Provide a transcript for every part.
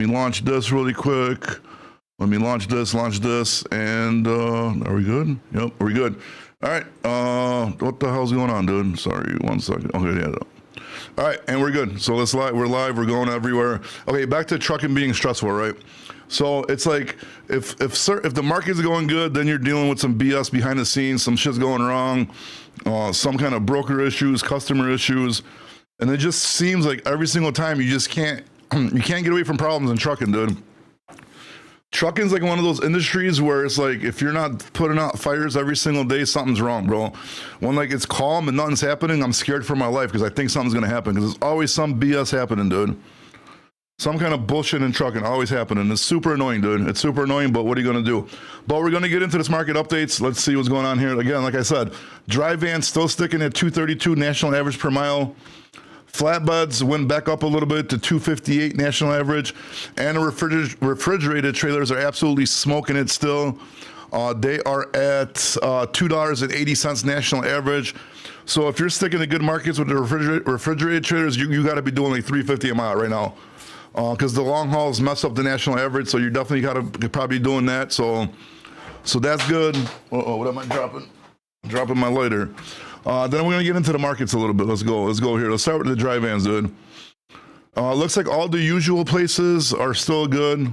Let me launch this really quick. Let me launch this, and are we good? Yep, we're good. All right, what the hell's going on, dude? Sorry, 1 second. Okay, yeah. All right, and we're good. So let's live. We're live. We're going everywhere. Okay, back to trucking being stressful, right? So it's like if the market's going good, then you're dealing with some BS behind the scenes. Some shit's going wrong. Some kind of broker issues, customer issues, and it just seems like every single time you just can't get away from problems in trucking, dude. Trucking's like one of those industries where it's like if you're not putting out fires every single day, something's wrong, bro. When like it's calm and nothing's happening, I'm scared for my life because I think something's gonna happen because there's always some BS happening, dude. Some kind of bullshit in trucking always happening. It's super annoying, dude. It's super annoying, but what are you gonna do? But we're gonna get into this market updates. Let's see what's going on here. Again, like I said, dry vans still sticking at 232 national average per mile. Flatbeds went back up a little bit to 258 national average, and the refrigerated trailers are absolutely smoking it still. They are at $2.80 national average. So if you're sticking to good markets with the refrigerated trailers, you got to be doing like 350 a mile right now, because the long hauls mess up the national average. So you're definitely probably doing that. So that's good. What am I dropping? Dropping my lighter. Then we're gonna get into the markets a little bit. Let's go here. Let's start with the dry vans, dude. Looks like all the usual places are still good.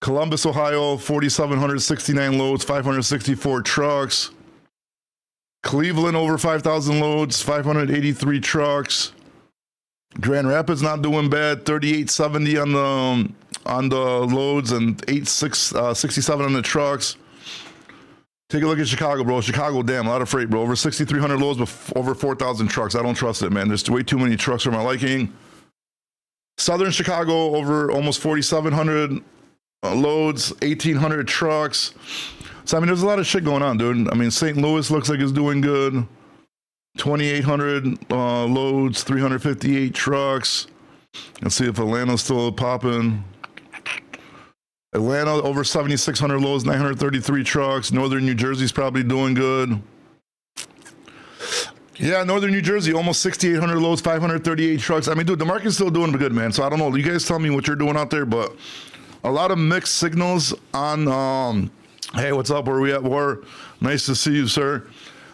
Columbus, Ohio, 4,769 loads, 564 trucks. Cleveland, over 5,000 loads, 583 trucks. Grand Rapids not doing bad, 3,870 on the loads and 867 on the trucks. Take a look at Chicago, bro. Chicago, damn, a lot of freight, bro. Over 6,300 loads, but over 4,000 trucks. I don't trust it, man. There's way too many trucks for my liking. Southern Chicago, over almost 4,700 loads, 1,800 trucks. So, I mean, there's a lot of shit going on, dude. I mean, St. Louis looks like it's doing good. 2,800 loads, 358 trucks. Let's see if Atlanta's still popping. Atlanta, over 7,600 loads, 933 trucks. Northern New Jersey's probably doing good. Yeah, Northern New Jersey, almost 6,800 loads, 538 trucks. I mean, dude, the market's still doing good, man. So I don't know. You guys tell me what you're doing out there, but a lot of mixed signals on, hey, what's up? Where are we at, War? Nice to see you, sir.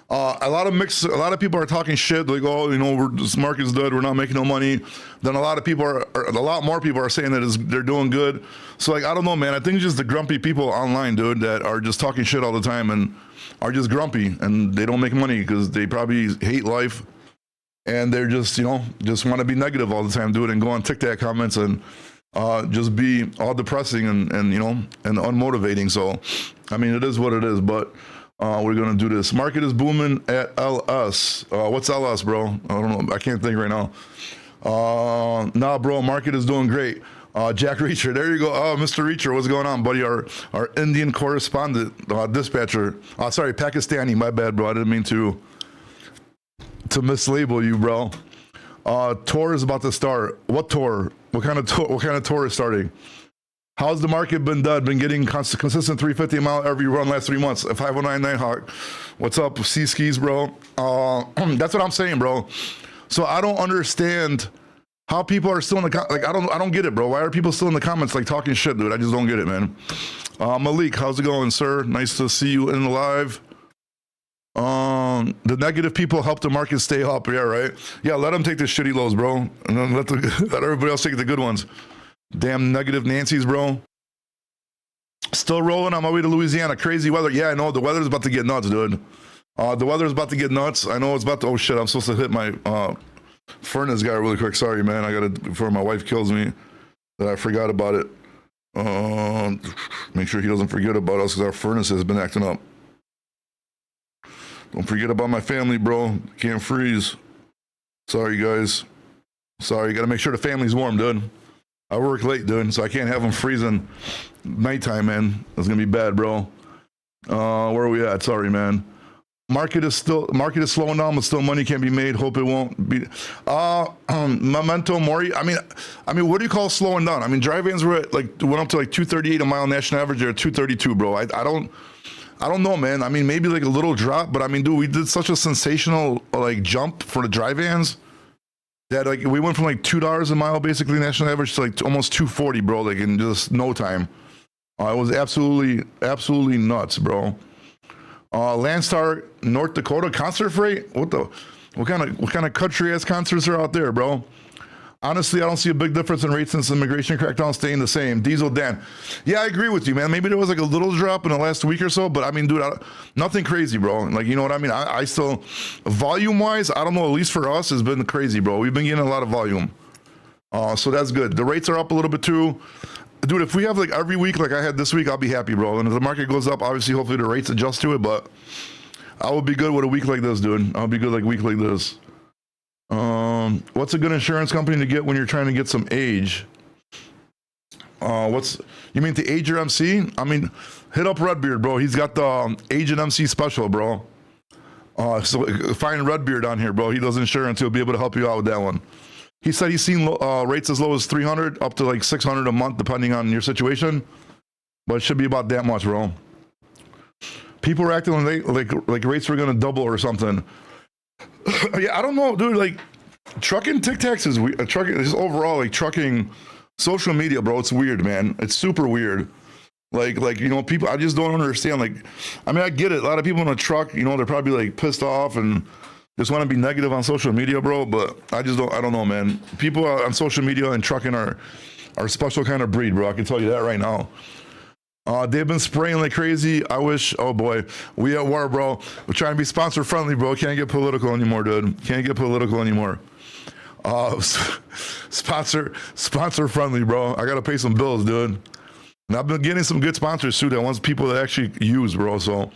A lot of people are talking shit, like, oh, you know, this market's dead, we're not making no money. Then a lot more people are saying that they're doing good. So, like, I don't know, man. I think it's just the grumpy people online, dude, that are just talking shit all the time and are just grumpy and they don't make money because they probably hate life and they're just, you know, just want to be negative all the time, dude, and go on TikTok comments and just be all depressing and you know, and unmotivating. So, I mean, it is what it is, but we're gonna do this. Market is booming at LS. What's LS, bro? I don't know. I can't think right now. Nah, bro. Market is doing great. Jack Reacher, there you go. Oh, Mr. Reacher, what's going on, buddy? Our Indian correspondent, dispatcher. Sorry, Pakistani. My bad, bro. I didn't mean to mislabel you, bro. Tour is about to start. What tour? What kind of tour is starting? How's the market been done? Been getting consistent 350 a mile every run last 3 months. 5099 Nighthawk. What's up, Sea Skis, bro? That's what I'm saying, bro. So I don't understand how people are still in the like. I don't get it, bro. Why are people still in the comments like talking shit, dude? I just don't get it, man. Malik, how's it going, sir? Nice to see you in the live. The negative people help the market stay up. Yeah, right. Yeah, let them take the shitty lows, bro, and then let everybody else take the good ones. Damn negative Nancy's, bro. Still rolling on my way to Louisiana. Crazy weather. Yeah, I know. The weather's about to get nuts, dude. The weather's about to get nuts. I know it's about to... Oh, shit. I'm supposed to hit my furnace guy really quick. Sorry, man. I got to... Before my wife kills me. That I forgot about it. Make sure he doesn't forget about us because our furnace has been acting up. Don't forget about my family, bro. Can't freeze. Sorry, guys. Sorry. Got to make sure the family's warm, dude. I work late, dude, so I can't have them freezing nighttime, man. That's gonna be bad, bro. Where are we at? Sorry, man. Market is slowing down, but still money can be made. Hope it won't be. Memento Mori. I mean, what do you call slowing down? I mean, dry vans went up to like 238 a mile national average. They're at 232, bro. I don't know, man. I mean, maybe like a little drop, but I mean, dude, we did such a sensational like jump for the dry vans. That like we went from like $2 a mile, basically national average, to like almost 240, bro. Like in just no time. It was absolutely nuts, bro. Landstar, North Dakota concert freight. What kind of country ass concerts are out there, bro? Honestly, I don't see a big difference in rates since the immigration crackdown staying the same. Diesel Dan. Yeah, I agree with you, man. Maybe there was like a little drop in the last week or so, but I mean, dude, nothing crazy, bro. Like, you know what I mean? I still, volume-wise, I don't know, at least for us, it's been crazy, bro. We've been getting a lot of volume. So that's good. The rates are up a little bit too. Dude, if we have like every week like I had this week, I'll be happy, bro. And if the market goes up, obviously, hopefully the rates adjust to it, but I would be good with a week like this, dude. I'll be good like a week like this. What's a good insurance company to get when you're trying to get some age? You mean to age your MC? I mean, hit up Redbeard, bro. He's got the age and MC special, bro. So find Redbeard on here, bro. He does insurance. He'll be able to help you out with that one. He said he's seen rates as low as 300 up to like 600 a month, depending on your situation. But it should be about that much, bro. People are acting like rates were gonna double or something. Yeah, I don't know, dude. Like, trucking Tic Tacs is weird. Trucking is overall like trucking social media, bro. It's weird, man. It's super weird. Like you know, people. I just don't understand. Like, I mean, I get it. A lot of people in a truck, you know, they're probably like pissed off and just want to be negative on social media, bro. But I don't know, man. People on social media and trucking are a special kind of breed, bro. I can tell you that right now. They've been spraying like crazy. I wish, oh boy, we at war, bro. We're trying to be sponsor friendly, bro. Can't get political anymore, dude. Can't get political anymore. Sponsor friendly, bro. I gotta pay some bills, dude. And I've been getting some good sponsors too that wants people to actually use, bro. So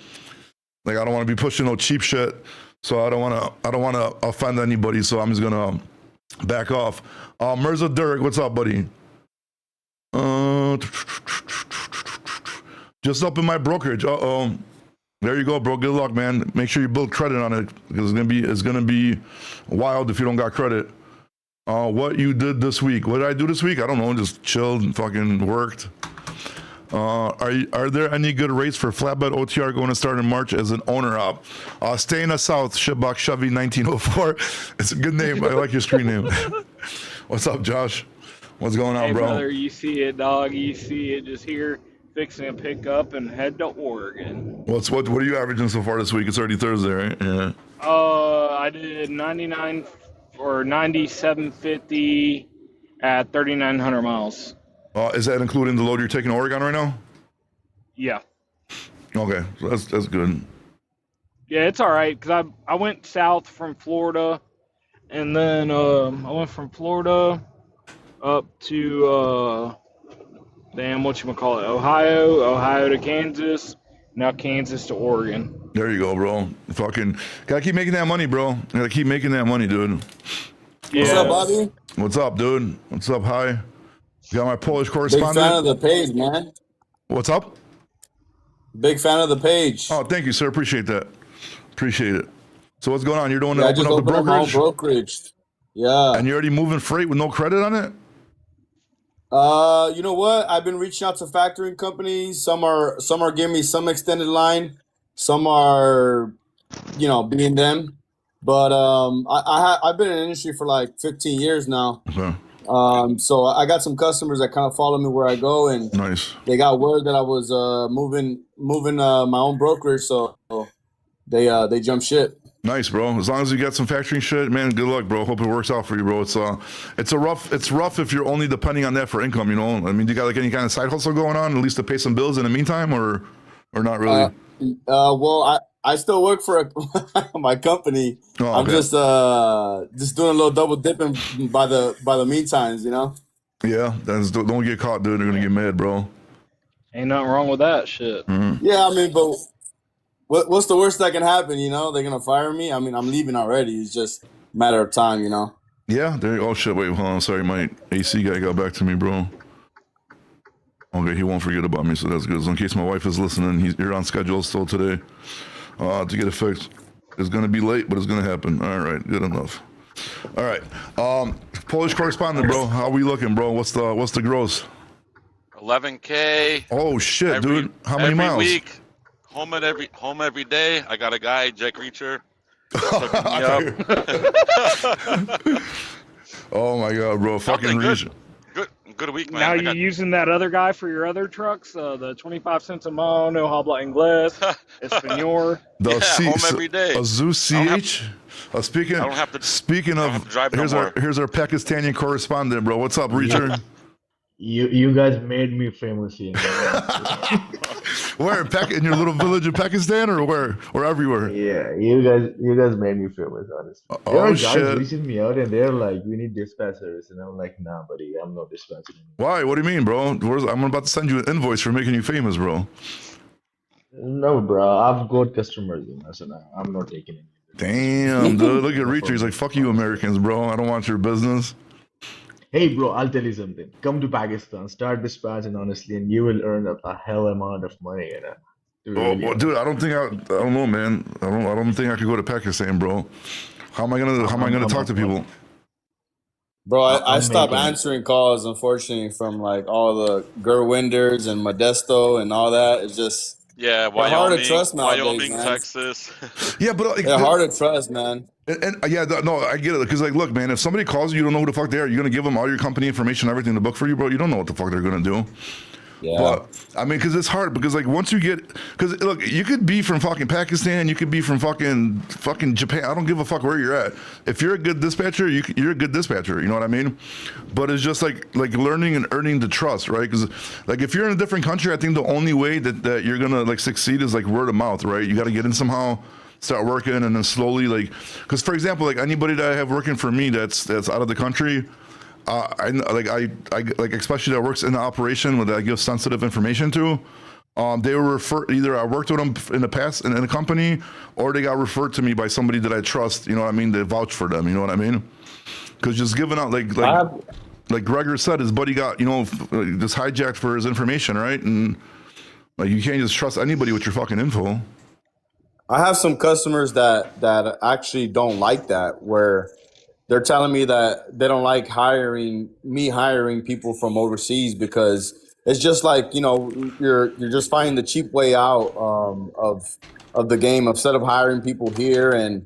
like, I don't want to be pushing no cheap shit. So I don't want to offend anybody. So I'm just gonna back off. Mirza Durek, what's up, buddy? Just up in my brokerage. There you go, bro. Good luck, man. Make sure you build credit on it because it's gonna be wild if you don't got credit. What you did this week? What did I do this week? I don't know. Just chilled and fucking worked. Are there any good rates for flatbed OTR going to start in March as an owner op? Stay in the South, Shipbox Chevy 1904. It's a good name. I like your screen name. What's up, Josh? What's going on, bro? Brother, you see it, dog. You see it just here. Fixing to pick up and head to Oregon. What are you averaging so far this week? It's already Thursday, right? Yeah. I did 99 or 97.50 at 3,900 miles. Is that including the load you're taking to Oregon right now? Yeah. Okay, so that's good. Yeah, it's all right because I went south from Florida, and then I went from Florida up to Ohio to Kansas, now Kansas to Oregon. There you go, bro. Fucking gotta keep making that money, bro. Gotta keep making that money, dude. Yeah. What's up, Bobby? What's up, dude? What's up? Hi. Got my Polish correspondent. Big fan of the page, man. What's up? Big fan of the page. Oh, thank you, sir. Appreciate that. Appreciate it. So what's going on? You're doing I open just up the opened up my own brokerage? brokerage. Yeah. And you're already moving freight with no credit on it? You know what? I've been reaching out to factoring companies. Some are giving me some extended line. Some are, being them. But I've been in the industry for like 15 years now. Okay. So I got some customers that kind of follow me where I go, and Nice. they got word that I was moving my own brokerage, so they jumped ship. Nice, bro. As long as you got some factoring shit, man, good luck, bro. Hope it works out for you, bro. It's rough if you're only depending on that for income, you know? I mean, do you got like any kind of side hustle going on, at least to pay some bills in the meantime, or not really? Well, I still work for my company. Oh, I'm okay. just doing a little double dipping by the meantime, you know? Yeah, don't get caught, dude. They're gonna get mad, bro. Ain't nothing wrong with that shit. Mm-hmm. Yeah, I mean, but what's the worst that can happen, you know? They're gonna fire me. I mean, I'm leaving already. It's just a matter of time, you know? Yeah, oh shit, wait, hold on. Sorry, my AC guy got back to me, bro. Okay, he won't forget about me, so that's good. So in case my wife is listening, you're on schedule still today to get it fixed. It's gonna be late, but it's gonna happen. All right, good enough. All right, Polish correspondent, bro. How we looking, bro? What's the gross? 11K. Oh shit, dude. How many miles? Every week. Home every day. I got a guy, Jack Reacher. Hooking me up. Oh my god, bro! Fucking Something reach. Good week, man. Now I you got- using that other guy for your other trucks? The 25 cents a mile, no habla inglés, Espanol. The Yeah, home every day. a Zeus I don't have- CH. I don't have to. Speaking I don't of, have to drive no here's more. our Pakistani correspondent, bro. What's up, Reacher? You guys made me famous here. Where in your little village in Pakistan, or where, or everywhere? Yeah, you guys made me famous, honestly. There Oh are guys shit! reaching me out and they're like, "We need dispatchers," and I'm like, "Nah, buddy, I'm not dispatching anymore." Why? What do you mean, bro? I'm about to send you an invoice for making you famous, bro. No, bro, I've got customers, so nah, I'm not taking it. Damn, dude. Look at Reacher. He's like, fuck you, Americans, bro. I don't want your business. Hey, bro, I'll tell you something. Come to Pakistan, start dispatching honestly, and you will earn a hell amount of money, To Oh, really well, dude, I don't know, man. I don't think I could go to Pakistan, bro. How am I gonna talk to people? Bro, I I'm stopped making- answering calls, unfortunately, from like all the Gurwinders and Modesto and all that. It's just Yeah, They're hard to Wyoming, trust nowadays, Wyoming, man. Texas. Yeah, but like, they're hard to trust, man. and yeah, no, I get it. Because like, look, man, if somebody calls you, you don't know who the fuck they are. You're gonna give them all your company information, everything in the book for you, bro. You don't know what the fuck they're gonna do. Yeah. But I mean, because it's hard. Because like once you get, because look, you could be from fucking Pakistan, you could be from fucking Japan. I don't give a fuck where you're at. If you're a good dispatcher, you're a good dispatcher. You know what I mean? But it's just like learning and earning the trust, right? Because like if you're in a different country, I think the only way that you're gonna like succeed is like word of mouth, right? You got to get in somehow, start working, and then slowly like, because for example, like anybody that I have working for me that's out of the country. I like especially that works in the operation where I give sensitive information to. They were referred, either I worked with them in the past in a company, or they got referred to me by somebody that I trust. You know what I mean? They vouch for them. You know what I mean? Because just giving out like Gregor said, his buddy got just hijacked for his information, right? And like you can't just trust anybody with your fucking info. I have some customers that actually don't like that, where they're telling me that they don't like hiring people from overseas because it's just like, you're just finding the cheap way out of the game instead of hiring people here and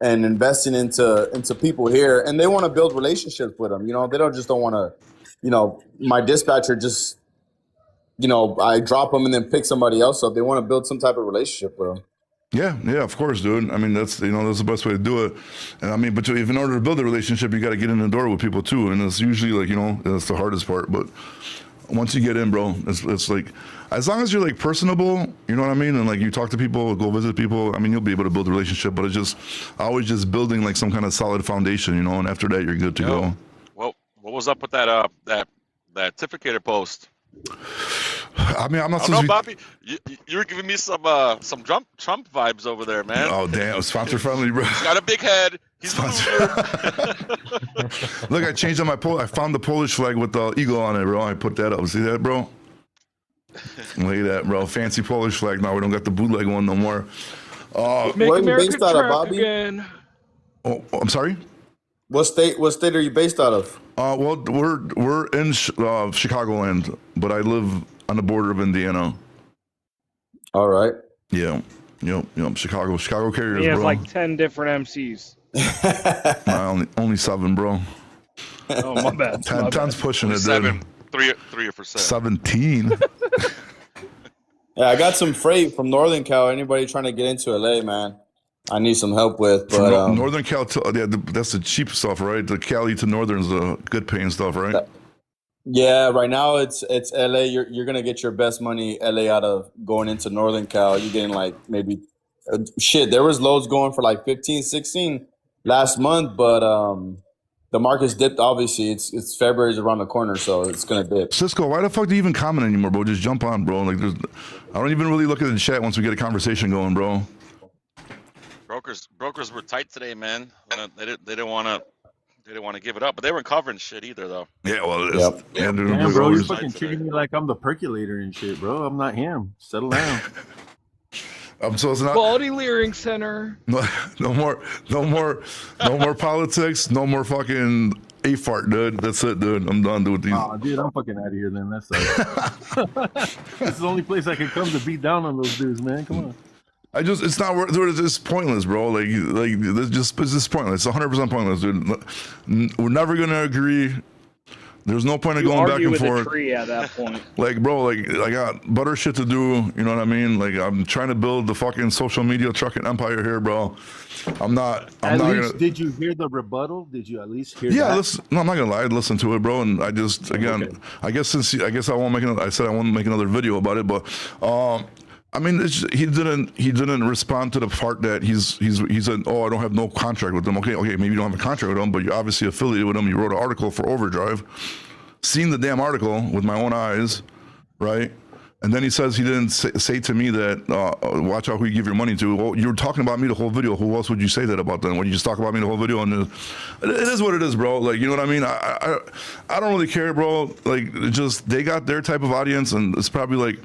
investing into people here, and they want to build relationships with them. They don't want to, my dispatcher just, I drop them and then pick somebody else up. They want to build some type of relationship with them. Yeah, of course, dude. I mean, that's the best way to do it. And I mean, but if in order to build a relationship, you got to get in the door with people too. And it's usually like that's the hardest part. But once you get in, bro, it's like as long as you're like personable, you know what I mean, and like you talk to people, go visit people. I mean, you'll be able to build a relationship. But it's just always just building like some kind of solid foundation, and after that you're good to go. Well, what was up with that certificator post? I mean, I'm not I don't know, supposed Bobby. You were giving me some Trump vibes over there, man. Oh damn, sponsor friendly, bro. He's got a big head. He's Look, I changed on my pole. I found the Polish flag with the eagle on it, bro. I put that up. See that, bro? Look at that, bro. Fancy Polish flag. Now we don't got the bootleg one no more. Make Where are you America based out of, truck Bobby? again. Oh, I'm sorry. What state are you based out of? Well, we're in Chicagoland, but I live on the border of Indiana. All right. Yeah. Yep. Chicago Carriers, He has bro. like 10 different MCs. Nah, only 7, bro. Oh, my bad. 10's pushing it, 7, dude. 3%. 17. Yeah, I got some freight from Northern Cal. Anybody trying to get into LA, man? I need some help with, but From Northern Cal to that's the cheap stuff, right? The Cali to Northern's the good paying stuff, right? yeah, right now it's LA. You're gonna get your best money LA out of going into Northern Cal. You're getting like maybe there was loads going for like 15, 16 last month, but the market's dipped. Obviously, it's February's around the corner, so it's gonna dip. Cisco, why the fuck do you even comment anymore, bro? Just jump on, bro. Like, I don't even really look at the chat once we get a conversation going, bro. Brokers were tight today, man. They didn't want to give it up, but they weren't covering shit either, though. Yeah, well, Yep. yeah, dude, Damn, like bro, always- you're fucking treating me like I'm the percolator and shit, bro. I'm not him. Settle down. So it's not Quality Learing Center. no more politics, no more fucking a fart, dude. That's it, dude. I'm done with these. Oh, dude, I'm fucking out of here then. That's like, this is the only place I can come to beat down on those dudes, man. Come on. it's not worth. Dude, it's pointless, bro. Like it's just pointless. It's 100% pointless, dude. We're never gonna agree. There's no point in You going back argue and with a forth. tree at that point. Like, bro, like I got better shit to do. You know what I mean? Like, I'm trying to build the fucking social media trucking empire here, bro. I'm not gonna. Did you hear the rebuttal? Did you at least hear Yeah, that? listen. No, I'm not gonna lie. I listened to it, bro, and I just again, I guess I won't make. I said I won't make another video about it, but I mean, he didn't respond to the part that he said, oh, I don't have no contract with them. Okay, maybe you don't have a contract with them, but you're obviously affiliated with them. You wrote an article for Overdrive, seen the damn article with my own eyes, right? And then he says he didn't say to me that, watch out who you give your money to. Well, you were talking about me the whole video. Who else would you say that about then? Would you just talk about me the whole video? And it is what it is, bro. Like, you know what I mean? I don't really care, bro. Like, they got their type of audience, and it's probably like,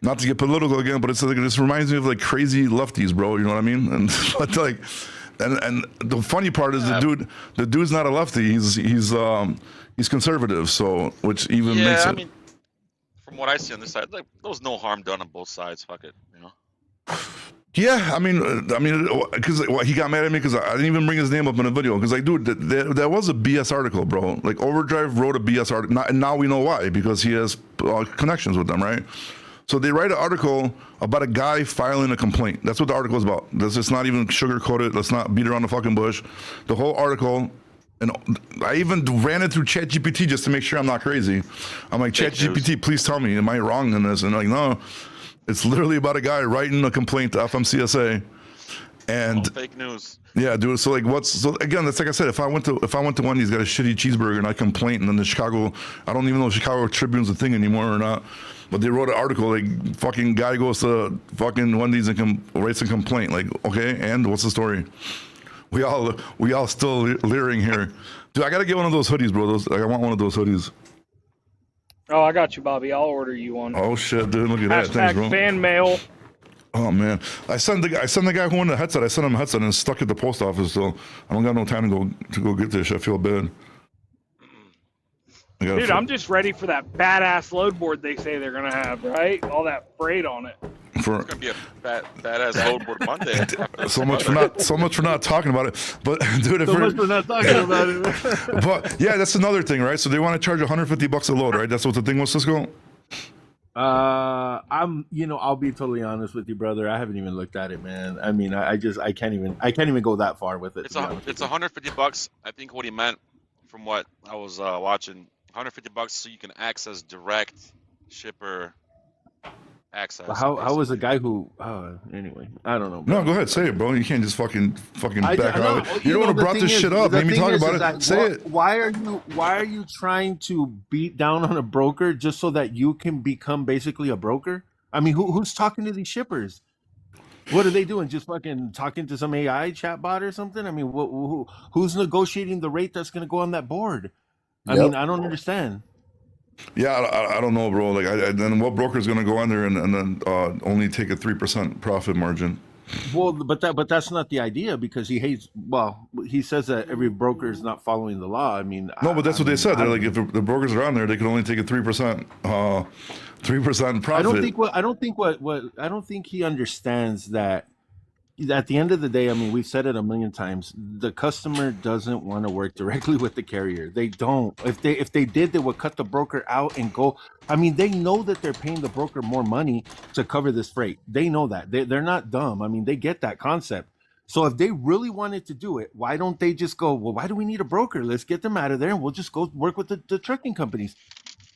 not to get political again, but it's like, this reminds me of like crazy lefties, bro. You know what I mean? And but like, and the funny part is the dude's not a lefty. He's conservative. So which even makes it. I mean, from what I see on this side, like there was no harm done on both sides. Fuck it, you know. Yeah, I mean, because he got mad at me because I didn't even bring his name up in a video. Because like, dude, that was a BS article, bro. Like Overdrive wrote a BS article, and now we know why, because he has connections with them, right? So they write an article about a guy filing a complaint. That's what the article is about. Let's just not even sugarcoat it. Let's not beat around the fucking bush. The whole article, and I even ran it through ChatGPT just to make sure I'm not crazy. I'm like, ChatGPT, please tell me, am I wrong in this? And like, no, it's literally about a guy writing a complaint to FMCSA. And fake news. Yeah, dude. So like, again? That's like I said. If I went to Wendy's, got a shitty cheeseburger, and I complain, and then I don't even know if Chicago Tribune's a thing anymore or not. But they wrote an article, like, fucking guy goes to fucking Wendy's and writes a complaint. Like, okay, and what's the story? We all still leering here. Dude, I gotta get one of those hoodies, bro. I want one of those hoodies. Oh, I got you, Bobby. I'll order you one. Oh shit, dude, look at that. Thanks, bro. Fan mail. Oh man, I sent the guy who won the headset. I sent him a headset and it's stuck at the post office. So I don't got no time to go get this. I feel bad. Dude, I'm just ready for that badass load board they say they're gonna have, right? All that freight on it. It's gonna be a badass load board Monday. so much for not talking about it. But dude, much for not talking about it. But yeah, that's another thing, right? So they want to charge $150 a load, right? That's what the thing was, Cisco. I'll be totally honest with you, brother. I haven't even looked at it, man. I mean, I can't even go that far with it. It's $150. I think what he meant, from what I was watching, $150 so you can access direct shipper access. How was the guy who? Anyway, I don't know. Bro. No, go ahead, say it, bro. You can't just fucking back out. You don't want to brought this shit up. Made me talk about it. Say it. Why are you trying to beat down on a broker just so that you can become basically a broker? I mean, who's talking to these shippers? What are they doing? Just fucking talking to some AI chatbot or something? I mean, who's negotiating the rate that's going to go on that board? I mean, I don't understand. Yeah, I don't know, bro. Like, then what broker's going to go on there and then only take a 3% profit margin? Well, but that's not the idea, because he hates. Well, he says that every broker is not following the law. I mean, no, but that's what they said. They're like, if the brokers are on there, they can only take a 3%, 3% profit. I don't think he understands that. At the end of the day, I mean, we've said it a million times. The customer doesn't want to work directly with the carrier. They don't. If they did, they would cut the broker out and go. I mean, they know that they're paying the broker more money to cover this freight. They know that. They're not dumb. I mean, they get that concept. So if they really wanted to do it, why don't they just go, well, why do we need a broker? Let's get them out of there and we'll just go work with the trucking companies.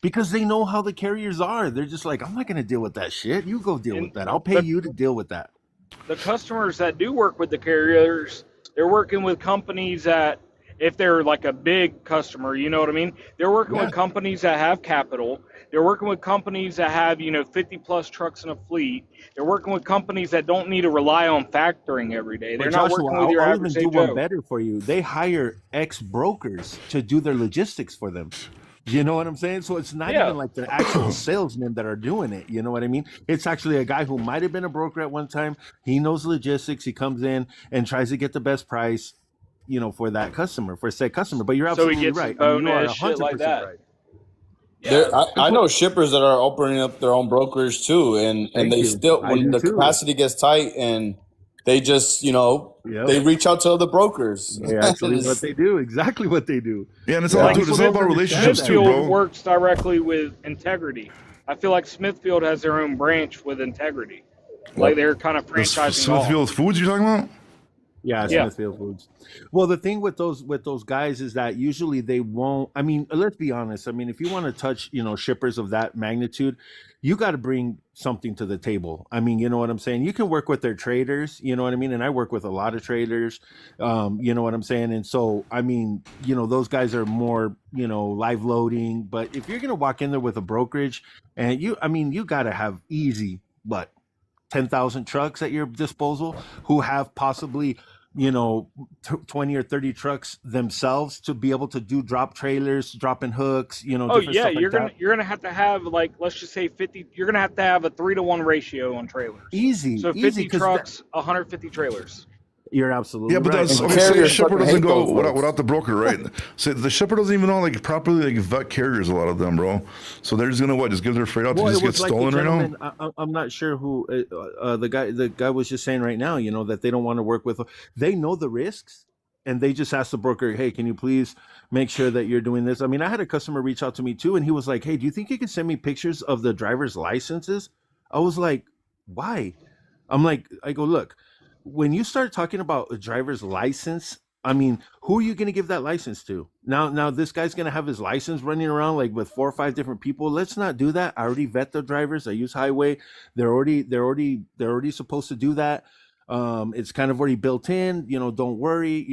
Because they know how the carriers are. They're just like, I'm not going to deal with that shit. You go deal with that. I'll pay you to deal with that. The customers that do work with the carriers, they're working with companies that, if they're like a big customer, you know what I mean? They're working with companies that have capital. They're working with companies that have, 50 plus trucks in a fleet. They're working with companies that don't need to rely on factoring every day. They're not working with your average Joe. I'll even do one better for you. They hire ex-brokers to do their logistics for them. You know what I'm saying? So it's not even like the actual salesmen that are doing it. You know what I mean? It's actually a guy who might have been a broker at one time. He knows logistics. He comes in and tries to get the best price, for that customer, for said customer. But you're absolutely right. Bonus, shit like that. Right. There, I know shippers that are opening up their own brokerage too, and Thank they you. still, I when do the too. capacity gets tight, and they just, you know, Yep. they reach out to other brokers. They actually what they do, exactly what they do. Yeah, and it's Yeah. all, Like dude. It's all about relationships too, Smithfield bro. works directly with Integrity. I feel like Smithfield has their own branch with Integrity. Like they're kind of The franchising off. Smithfield Foods you're talking about? Yeah, Yeah. Smithfield Foods. Well, the thing with those guys is that usually they won't. I mean, let's be honest. I mean, if you want to touch, shippers of that magnitude, you got to bring something to the table. I mean, you know what I'm saying? You can work with their traders, you know what I mean? And I work with a lot of traders, you know what I'm saying? And so, I mean, those guys are more, live loading. But if you're going to walk in there with a brokerage and you got to have easy, 10,000 trucks at your disposal who have possibly 20 or 30 trucks themselves to be able to do drop trailers, dropping hooks, Oh different yeah, stuff like you're gonna have to have, like, let's just say 50. You're gonna have to have a 3-to-1 ratio on trailers. easy. So 50 trucks, 150 trailers. You're absolutely Yeah, but right. that's And okay. So the carriers shipper fucking doesn't hate go those without, loads. without the broker, right? So the shipper doesn't even know vet carriers. A lot of them, bro. So they're just gonna just give their freight out to just get stolen right now. I'm not sure who the guy was just saying right now. That they don't want to work with. They know the risks, and they just ask the broker, "Hey, can you please make sure that you're doing this?" I mean, I had a customer reach out to me too, and he was like, "Hey, do you think you can send me pictures of the driver's licenses?" I was like, "Why?" I go, look, when you start talking about a driver's license, I mean, who are you going to give that license to? Now this guy's going to have his license running around like with 4 or 5 different people. Let's not do that. I already vet the drivers. I use Highway. They're already supposed to do that. It's kind of already built in. Don't worry.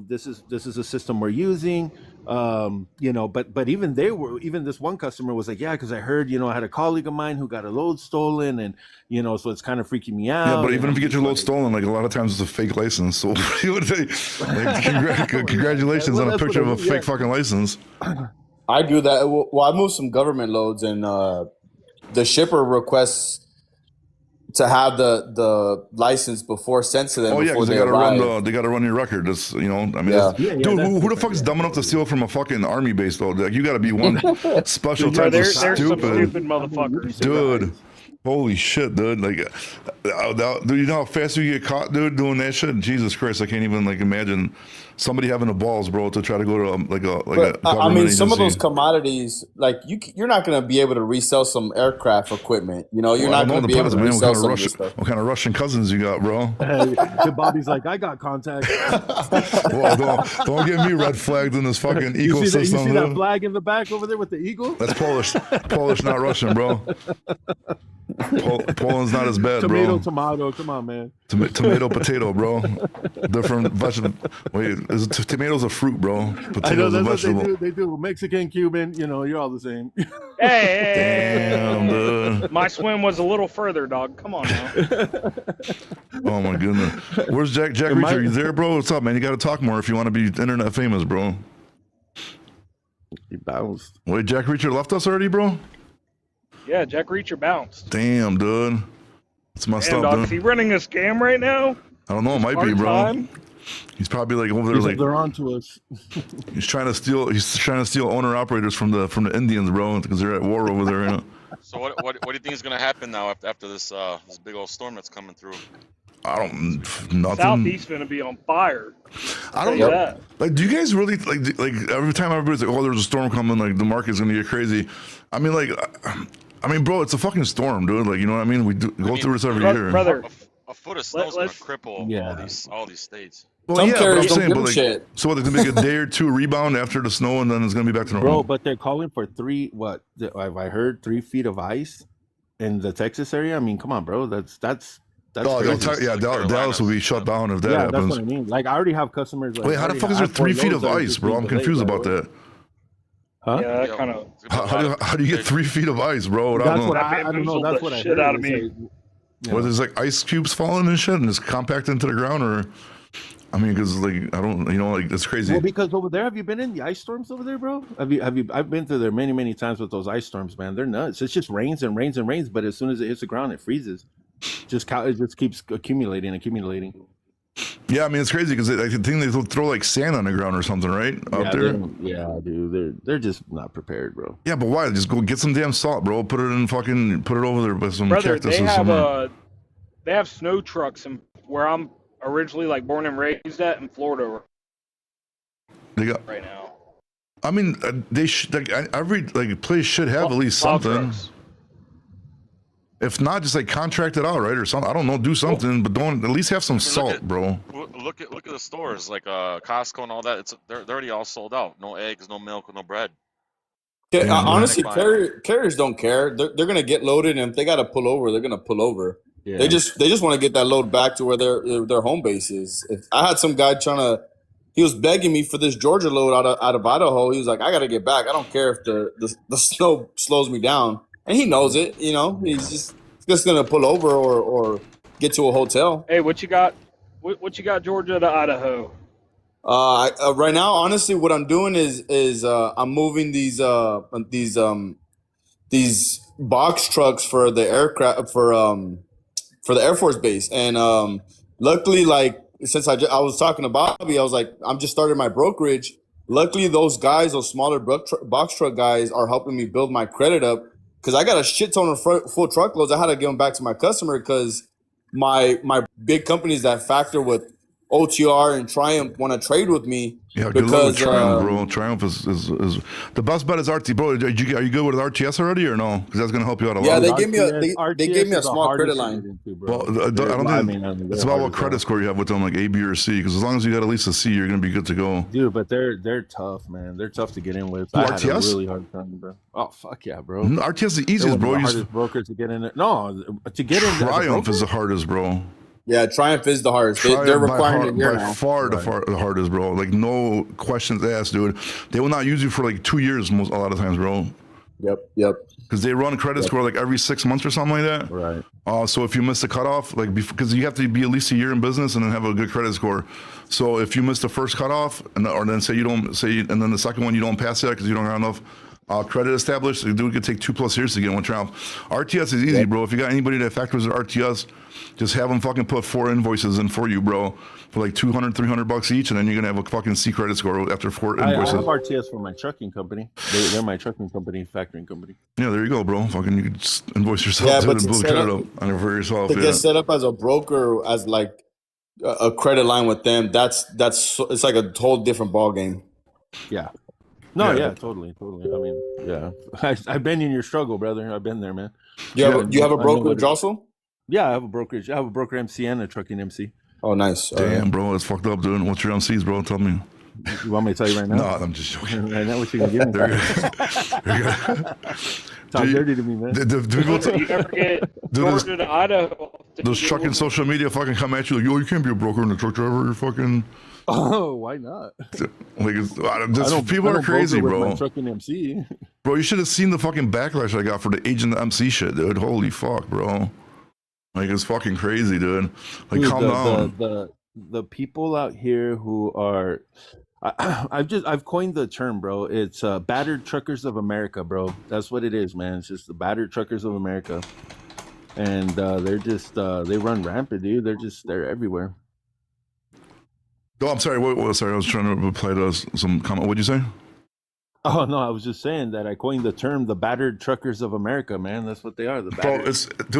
This is a system we're using. But even this one customer was like, yeah, because I heard, I had a colleague of mine who got a load stolen, and so it's kind of freaking me out. Yeah, but even if you get your load stolen, like a lot of times it's a fake license. So you would say, congratulations on a picture of a fake fucking license. I do that. Well, I moved some government loads, and the shipper requests to have the license before sent to them. Oh yeah, before because they gotta run your record. That's dude, who the fuck's dumb enough to steal from a fucking army base though? Like, you gotta be one special type of There's some stupid stupid motherfuckers. dude. Holy shit, dude! Like, do you know how fast you get caught, dude, doing that shit? Jesus Christ, I can't even imagine somebody having the balls, bro, to try to go to a government I mean, some of agency. those commodities, like you're not gonna be able to resell some aircraft equipment. You're not gonna be able to resell some of this stuff. What kind of Russian cousins you got, bro? Bobby's like, I got contacts. Well, don't get me red flagged in this fucking ecosystem. You see that dude. flag in the back over there with the eagle? That's Polish, not Russian, bro. Poland's not as bad, bro. Tomato, come on, man. Tomato, potato, bro. Different vegetable. Wait, tomato's a fruit, bro. Potato's a vegetable. What they do. Mexican, Cuban, you're all the same. Hey, damn, dude. My swim was a little further, dog. Come on now. Oh my goodness. Where's Jack Reacher? You there, bro? What's up, man? You got to talk more if you want to be internet famous, bro. He bounced. Wait, Jack Reacher left us already, bro? Yeah, Jack Reacher bounced. Damn, dude. It's messed Damn, up, dog, dude. is he running a scam right now? I don't know. It might be, bro. Part-time? He's probably over there, They're on to us. he's trying to steal owner operators from the Indians, bro, because they're at war over there. So what do you think is gonna happen now after this this big old storm that's coming through? Nothing. Southeast gonna be on fire. I don't Tell know. you that. Like, do you guys really like every time everybody's like, oh, there's a storm coming, like the market's gonna get crazy. I mean, bro, it's a fucking storm, dude. Like, you know what I mean? We go through this every year. Brother, A foot of snow's gonna let's- cripple all these states. Well, Some yeah, but I'm carriers don't saying, give but a like, shit. so what, there's gonna be like a day or two rebound after the snow, and then it's gonna be back to normal. Bro, but they're calling for 3, have I heard 3 feet of ice in the Texas area? I mean, come on, bro. That's Oh, crazy. Dallas will be shut down if that Yeah, happens. that's what I mean. Like, I already have customers. Like, Wait, how the fuck is there 3 feet of ice, bro? I'm confused about that. Huh? yeah, that kind of. How do you get 3 feet of ice, bro? That's what That I don't know. bamboozled That's the what I shit heard. out of They me. say, Where there's like ice cubes falling and shit, and it's compact into the ground, or I mean, because like I don't, like it's crazy. Well, because over there, have you been in the ice storms over there, bro? Have you? I've been through there many times with those ice storms, man. They're nuts. It's just rains and rains and rains, but as soon as it hits the ground, it freezes. It just keeps accumulating. Yeah, I mean it's crazy because I think they throw like sand on the ground or something, right? Out there. Yeah, dude, they're just not prepared, bro. Yeah, but why? Just go get some damn salt, bro. Put it over there with some Brother, cactus they or have something. they have snow trucks in where I'm originally like born and raised at in Florida They got. right now. I mean, they should like every like place should have at least Plow something. trucks. If not, just like contract it out, right, or something. I don't know, do something, but don't at least have some salt, bro. Look at the stores like Costco and all that. They're already all sold out. No eggs, no milk, no bread. Yeah, Damn, honestly, man. carriers don't care. They're gonna get loaded, and if they gotta pull over, they're gonna pull over. Yeah. They just want to get that load back to where their home base is. If I had some guy he was begging me for this Georgia load out of Idaho. He was like, I gotta get back. I don't care if the snow slows me down, and he knows it. You know, he's just gonna pull over or get to a hotel. Hey, what you got? What you got, Georgia to Idaho? Right now, honestly, what I'm doing is I'm moving these box trucks for the aircraft for the Air Force Base, and luckily, like since I was talking to Bobby, I was like, I'm just starting my brokerage. Luckily, those smaller box truck guys, are helping me build my credit up because I got a shit ton of full truckloads. I had to give them back to my customer because my big companies that factor with OTR and Triumph want to trade with me. Yeah, good luck with because Triumph, bro. Triumph is the best bet is RT, bro. Are you good with RTS already or no? Because that's gonna help you out a lot. Yeah, they RTS gave me a is the small credit hardest to line. get into, bro. Well, I don't I think mean, it's they're about hard what as credit hell. score you have with them, like A, B, or C. Because as long as you got at least a C, you're gonna be good to go. Dude, but they're tough, man. They're tough to get in with. Who, I had a RTS? really hard time, bro. Oh fuck yeah, bro. RTS is the They're easiest, one bro. of the You hardest brokers to get in. No, to get in. Triumph is the hardest, bro. Yeah, Triumph is the hardest. They're Triumph requiring a year by now. far the hardest, bro. Like no questions asked, dude. They will not use you for like 2 years a lot of times, bro. Yep. Because they run credit score like every 6 months or something like that. Right. So if you miss the cutoff, like because you have to be at least a year in business and then have a good credit score. So if you miss the first cutoff, or then say you don't and then the second one you don't pass it because you don't have enough credit established, the dude could take 2+ years to get one Triumph. RTS is easy, bro. If you got anybody that factors at RTS, just have them fucking put 4 invoices in for you, bro, for like $200-$300 each, and then you're gonna have a fucking C credit score after 4 I invoices. have RTS for my trucking company. They're my trucking company, factoring company. Yeah, there you go, bro. Fucking, you can just invoice yourself Yeah, but and to build set credit up- up on it for yourself. To get set up as a broker, as like a credit line with them, it's like a whole different ball game. Yeah. No, Yeah. yeah, totally. I mean, yeah. I've been in your struggle, brother. I've been there, man. You have a I know brokerage what also? Yeah, I have a brokerage. I have a broker MC and a trucking MC. Oh, nice. Damn, bro, it's fucked up, dude. What's your MCs, bro? Tell me. You want me to tell you right now? No, I'm just joking. Right now, what you gonna give me? They're good. Talk Do you- dirty to me, man. Do people You ever get Dude, those- Georgia to Idaho? those trucking social media fucking come at you like, yo, you can't be a broker and a truck driver. You're fucking Oh, why not? like, people I are don't crazy, broker with bro. my trucking MC. Bro, you should have seen the fucking backlash I got for the agent MC shit, dude. Holy fuck, bro. Like, it's fucking crazy, dude. Like, Dude, calm down. The people out here who are, I've coined the term, bro. It's battered truckers of America, bro. That's what it is, man. It's just the battered truckers of America, and they're just they run rampant, dude. They're everywhere. Oh, I'm sorry. Sorry, I was trying to reply to some comment. What'd you say? Oh no, I was just saying that I coined the term the battered truckers of America, man. That's what they are. The Bro, battered.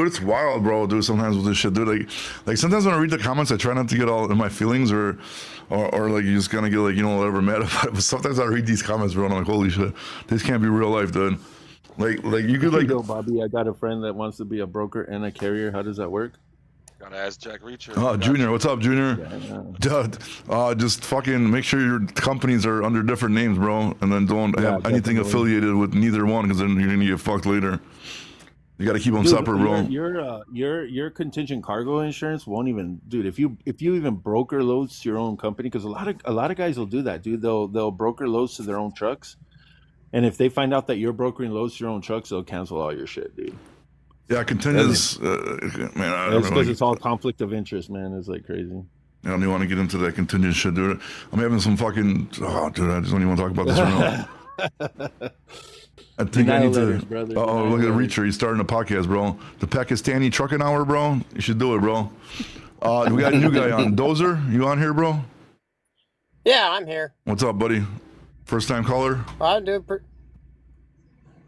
it's wild, bro. Dude, sometimes with this shit, dude. Like sometimes when I read the comments, I try not to get all in my feelings or like you just gonna get like whatever mad about it. But sometimes I read these comments, bro, and I'm like, holy shit, this can't be real life, dude. Like you could like. Yo, Bobby, I got a friend that wants to be a broker and a carrier. How does that work? Gotta ask Jack Reacher. Oh, Junior, what's up, Junior? Yeah, I know. Dude, just fucking make sure your companies are under different names, bro, and then don't have anything definitely. affiliated with neither one, because then you're gonna get fucked later. You got to keep them Dude, separate, bro. Your contingent cargo insurance won't even, dude. If you even broker loads to your own company, because a lot of guys will do that, dude. They'll broker loads to their own trucks, and if they find out that you're brokering loads to your own trucks, they'll cancel all your shit, dude. Yeah, contingents, man. I don't It's know. because it's all conflict of interest, man. It's like crazy. I don't even want to get into that contingent shit, dude. I'm having some fucking. Oh, dude, I just don't even want to talk about this right now. I think I need Denial to. letters, brother. Oh, Denial look at letters. Reacher. He's starting a podcast, bro. The Pakistani trucking hour, bro. You should do it, bro. We got a new guy on. Dozer, you on here, bro? Yeah, I'm here. What's up, buddy? First time caller? I'm doing pretty.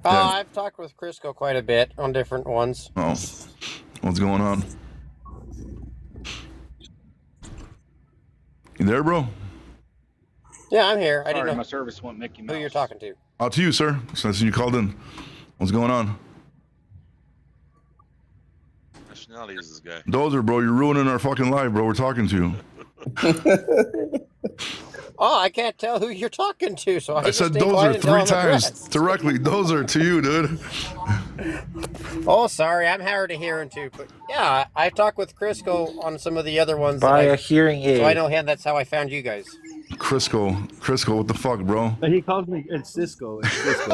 Yeah. I've talked with Crisco quite a bit on different ones. Oh, what's going on? You there, bro? Yeah, I'm here. I Sorry, didn't my know service went Mickey Mouse. who you're talking to. Out to you, sir. Since you called in. What's going on? Nationality is this guy? Dozer, bro, you're ruining our fucking life, bro. We're talking to you. Oh, I can't tell who you're talking to, so I I just said stay quiet Dozer until 3 I'm times addressed. directly. Dozer to you, dude. Oh, sorry, I'm hard of hearing too. But yeah, I talked with Crisco on some of the other ones. Buy a hearing aid. So I know him. That's how I found you guys. Crisco, what the fuck, bro? He calls me it's Cisco,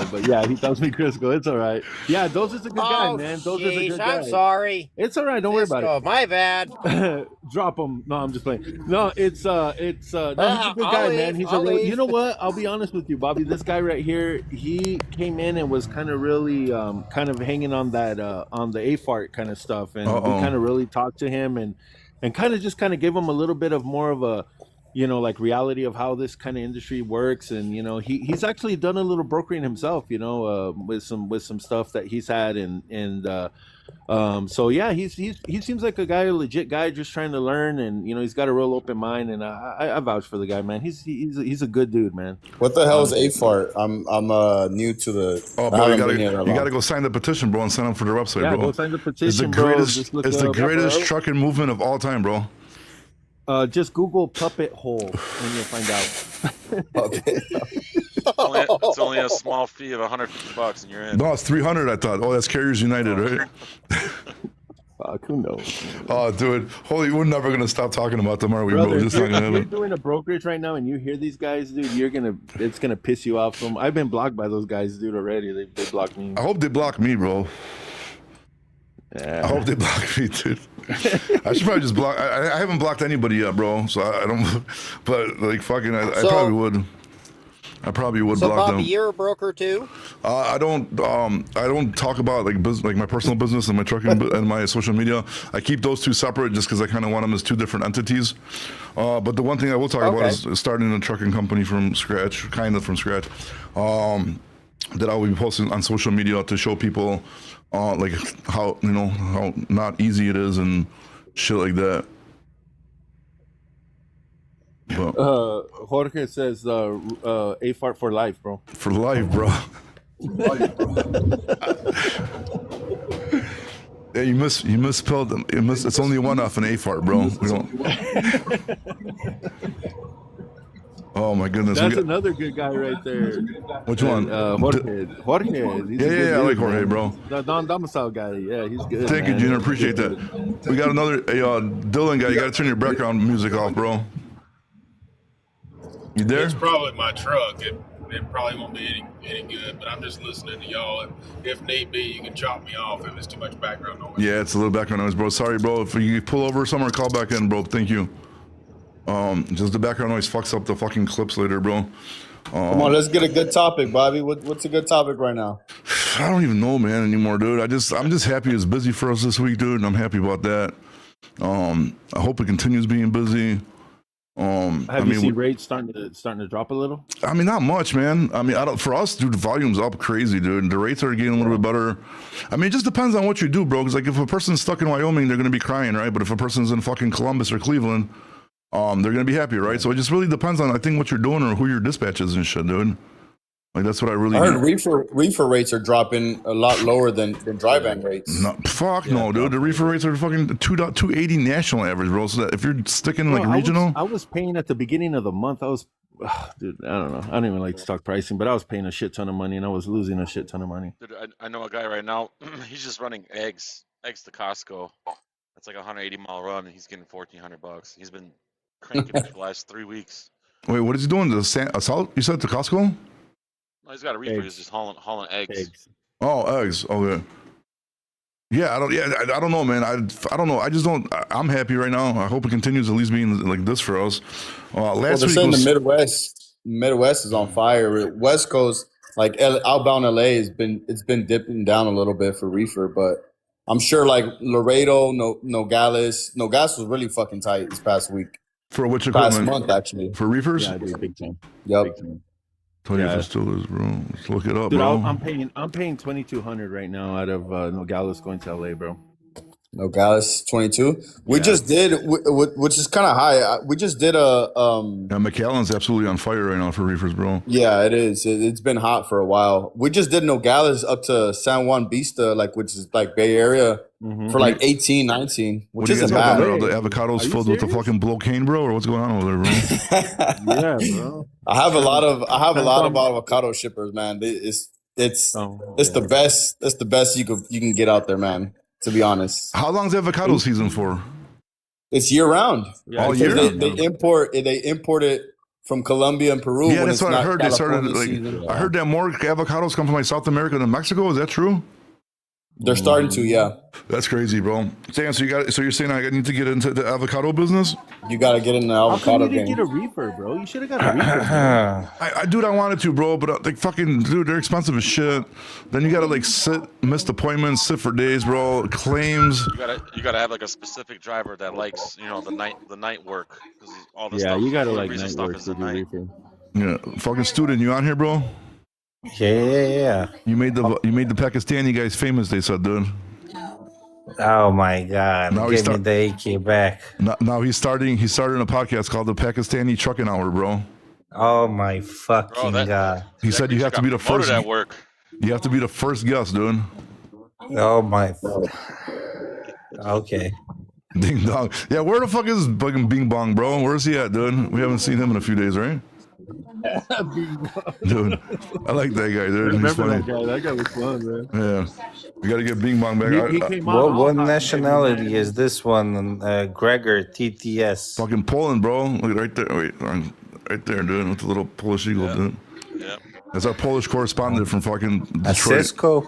but yeah, he calls me Crisco. It's all right. Yeah, Dozer's a good guy, man. Dozer's a good guy. I'm sorry. It's all right. Don't worry about it. My bad. Drop him. No, I'm just playing. No, he's a good guy, man. He's you know what? I'll be honest with you, Bobby. This guy right here, he came in and was kind of really kind of hanging on that on the AFART kind of stuff, and we kind of really talked to him and kind of just kind of gave him a little bit of more of a, you know, like reality of how this kind of industry works. And you know, he's actually done a little brokering himself, you know, with some stuff that he's had, and so yeah, he seems like a legit guy just trying to learn, and you know, he's got a real open mind, and I vouch for the guy, man. He's a good dude, man. What the hell is AFART? I'm new to the. Oh, bro, you gotta go sign the petition, bro, and sign up for their website, Yeah, bro. go sign the petition, bro. It's the greatest trucking movement of all time, bro. Just Google puppet hole and you'll find out. It's only a small fee of $150 and you're in. No, it's 300. I thought. Oh, that's Carriers United, right? Fuck, who knows? Oh, dude, holy, we're never gonna stop talking about them, are we, Brother, bro? if Just not gonna you're happen. doing a brokerage right now and you hear these guys, dude, it's gonna piss you off. I've been blocked by those guys, dude, already. They blocked me. I hope they block me, bro. Yeah. I hope they block me, dude. I should probably just block. I haven't blocked anybody yet, bro. So I don't. But like, fucking, I probably would. I probably would block Bobby, them. you're a broker too? I don't talk about like business, like my personal business and my trucking and my social media. I keep those two separate just because I kind of want them as two different entities. But the one thing I will talk about is starting a trucking company from scratch, kind of from scratch. That I will be posting on social media to show people, like how not easy it is and shit like that. But, Jorge says AFART for life, bro. For life, bro. Yeah, you misspelled them. It's only one off an AFART, bro. We don't. Oh my goodness. That's another good guy right there. Which one? Jorge. Yeah, I like Jorge, bro. The non-domicile guy. Yeah, he's good. Thank you, Junior. Appreciate that. We got another Dylan guy. You got to turn your background music off, bro. You there? It's probably my truck. It probably won't be any good, but I'm just listening to y'all. And if need be, you can chop me off if it's too much background noise. Yeah, it's a little background noise, bro. Sorry, bro. If you pull over somewhere, call back in, bro. Thank you. Just the background noise fucks up the fucking clips later, bro. Come on, let's get a good topic, Bobby. What's a good topic right now? I don't even know, man, anymore, dude. I'm just happy it's busy for us this week, dude, and I'm happy about that. I hope it continues being busy. Have you seen rates starting to drop a little? I mean, not much, man. I mean, for us, dude, the volume's up crazy, dude. The rates are getting a little bit better. I mean, it just depends on what you do, bro. Because like, if a person's stuck in Wyoming, they're gonna be crying, right? But if a person's in fucking Columbus or Cleveland, they're gonna be happy, right? So it just really depends on, I think, what you're doing or who your dispatch is and shit, dude. Like, that's what I really. I heard reefer rates are dropping a lot lower than dry van rates. No, no, dude. The reefer rates are fucking 280 national average, bro. So that if you're sticking like regional, I was paying at the beginning of the month. Dude, I don't know. I don't even like to talk pricing, but I was paying a shit ton of money and I was losing a shit ton of money. Dude, I know a guy right now. He's just running eggs to Costco. That's like a 180-mile run, and he's getting $1,400. He's been cranking it for the last 3 weeks. Wait, what is he doing? The salt? You said to Costco? No, he's got a reefer. He's just hauling eggs. Oh, eggs. Okay. Yeah, I don't know, man. I don't know. I just don't. I'm happy right now. I hope it continues at least being like this for us. Last they're week saying was, the Midwest is on fire. West Coast, like outbound LA, it's been dipping down a little bit for reefer, but I'm sure like Laredo, Nogales was really fucking tight this past week. For which Past equipment? month, actually. For reefers? Yeah, dude, big time. Yep. Big time. Tony Yeah. for still is, bro. Let's look it up, Dude, bro. I'm paying $2,200 right now out of Nogales going to LA, bro. Nogales 22. We Yeah. just did, which is kind of high. We just did a Yeah, McAllen's absolutely on fire right now for reefers, bro. Yeah, it is. It's been hot for a while. We just did Nogales up to San Juan Vista, like which is like Bay Area, for like 18, 19, What which do you guys isn't got bad. there? The Are avocados you filled with the serious? fucking blocaine, bro, or what's going on over there, bro? Yeah, bro. I have a lot of Some- avocado shippers, man. It's Oh, the yeah. best. It's the best you can get out there, man. To be honest, How long's avocado season for? it's year round. Yeah, All it's year? just- They import it from Colombia and Peru. Yeah, when that's it's what I not heard. They started California like season. I heard that more avocados come from like South America than Mexico. Is that true? They're starting to, yeah. That's crazy, bro. Sam, so you're saying I need to get into the avocado business? You got to get in the How come avocado you didn't game. get a reefer, bro? You should have got a reefer. man. I wanted to, bro, but like fucking dude, they're expensive as shit. Then you gotta like miss appointments, sit for days, bro. Claims. You gotta have like a specific driver that likes the night work, because all the Yeah, stuff. you gotta like deliveries and night stuff work is to at do night. reefer. Yeah, fucking student, you on here, bro? Yeah. You made the Pakistani guys famous. They said, dude. Oh my God! Now Give me the AK back. Now he's starting a podcast called the Pakistani Trucking Hour, bro. Oh my fucking that- God! He said you have to be the Promoted first. at work. You have to be the first guest, dude. Oh my. Okay. Ding dong. Yeah, where the fuck is fucking Bing Bong, bro? Where's he at, dude? We haven't seen him in a few days, right? Dude, I like that guy, dude. He's Remember funny. that guy? That guy was fun, man. Yeah, we gotta get Bing Bong back. He I- came on all What hot, nationality man. is this one? Gregor TTS. fucking Poland, bro. Look right there. Wait, right there, dude, with the little Polish eagle, dude. Yeah. That's our Polish correspondent from fucking A Detroit. Cisco.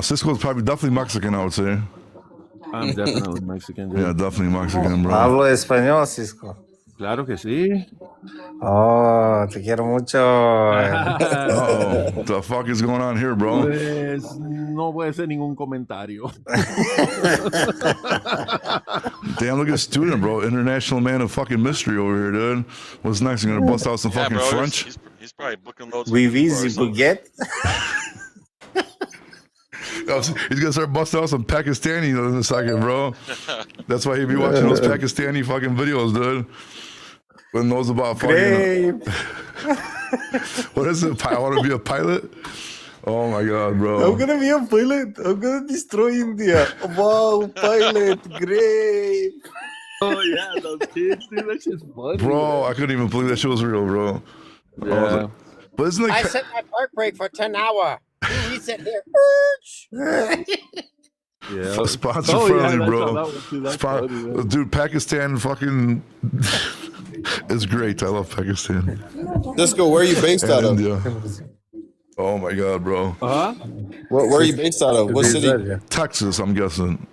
Cisco's probably definitely Mexican, I would say. I'm definitely Mexican, dude. Yeah, definitely Mexican, bro. Hablo español, Cisco. Claro que sí. Oh, te quiero mucho. Uh-oh. What the fuck is going on here, bro? Pues no voy a hacer ningún comentario. Damn, look at student, bro. International man of fucking mystery over here, dude. What's next? You gonna bust out some Yeah, fucking bro. French? He's probably booking loads. Oui, of oui, people or si something. baguette. He's gonna start busting out some Pakistani in a second, bro. That's why he'd be watching those Pakistani fucking videos, dude. When knows about fucking. Grape. What is it? I want to be a pilot. Oh my god, bro. I'm gonna be a pilot. I'm gonna destroy India. Wow, pilot, great. Oh yeah, those kids, dude. That shit's funny. Bro, I couldn't even believe that shit was real, bro. I was Yeah. like- but isn't I it? set my park brake for 10 hours. He said here. Yeah. Sponsor Oh, yeah, friendly, that's bro. how that was too. That's Spon- funny, man. Dude, Pakistan fucking is great. I love Pakistan. Cisco, where are you based out And of? India. Oh my god, bro. Huh? Where are you based out of? What city? Texas, I'm guessing.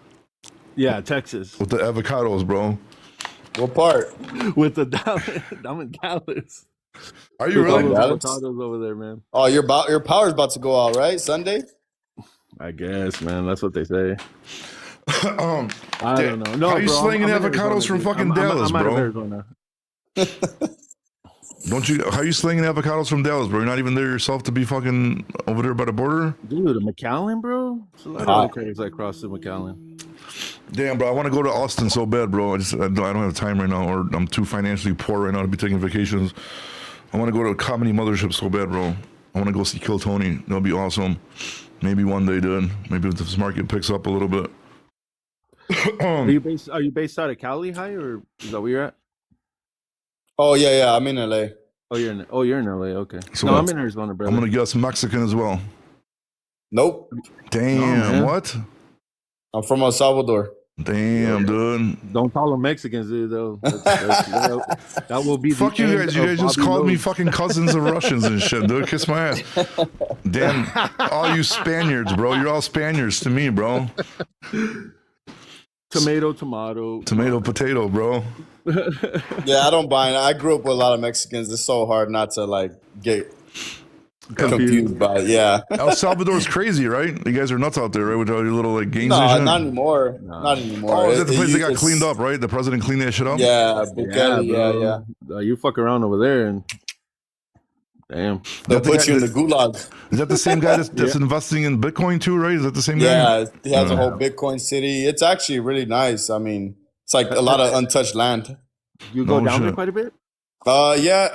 Yeah, Texas. With the avocados, bro. What part? With the I'm in Dallas. Are you With all really? those Dallas? avocados over there, man. Oh, your power's about to go out, right? Sunday? I guess, man. That's what they say. um, I don't know. No, how you bro, slinging I'm in avocados Arizona, from dude. fucking Dallas, I'm out of bro? Arizona. Don't you? How you slinging avocados from Dallas, bro? You're not even there yourself to be fucking over there by the border. Dude, McAllen, bro. It's a lot of other crackers that cross to McAllen. Damn, bro. I want to go to Austin so bad, bro. I don't have time right now, or I'm too financially poor right now to be taking vacations. I want to go to a comedy mothership so bad, bro. I want to go see Kill Tony. That'll be awesome. Maybe one day, dude. Maybe if this market picks up a little bit. Are you based out of Cali High, or is that where you're at? Oh yeah. I'm in LA. Oh, you're in LA. Okay. So no, I'm what? in Arizona, brother. I'm gonna guess Mexican as well. Nope. Damn, man. what? I'm from El Salvador. Damn, dude. Don't call them Mexicans, dude. Though that will be. Fuck the you end guys. You of guys just Bobby called me Rose. fucking cousins of Russians and shit, dude. Kiss my ass. Damn, all you Spaniards, bro. You're all Spaniards to me, bro. Tomato. Tomato, potato, bro. Yeah, I don't mind. I grew up with a lot of Mexicans. It's so hard not to like get confused by it. Yeah. El Salvador's crazy, right? You guys are nuts out there, right? With all your little like gangs No, and shit. not anymore. Not anymore. Oh, is that the place that got it's- cleaned up, right? The president cleaned that shit up. Yeah, Bukele, yeah. You fuck around over there and damn. They'll That the put guy- you in the gulag. Is that the same guy that's investing in Bitcoin too, right? Is that the same guy? Yeah, he has a Yeah. whole Bitcoin city. It's actually really nice. I mean, it's like a lot of untouched land. You go No down there shit. quite a bit? Yeah,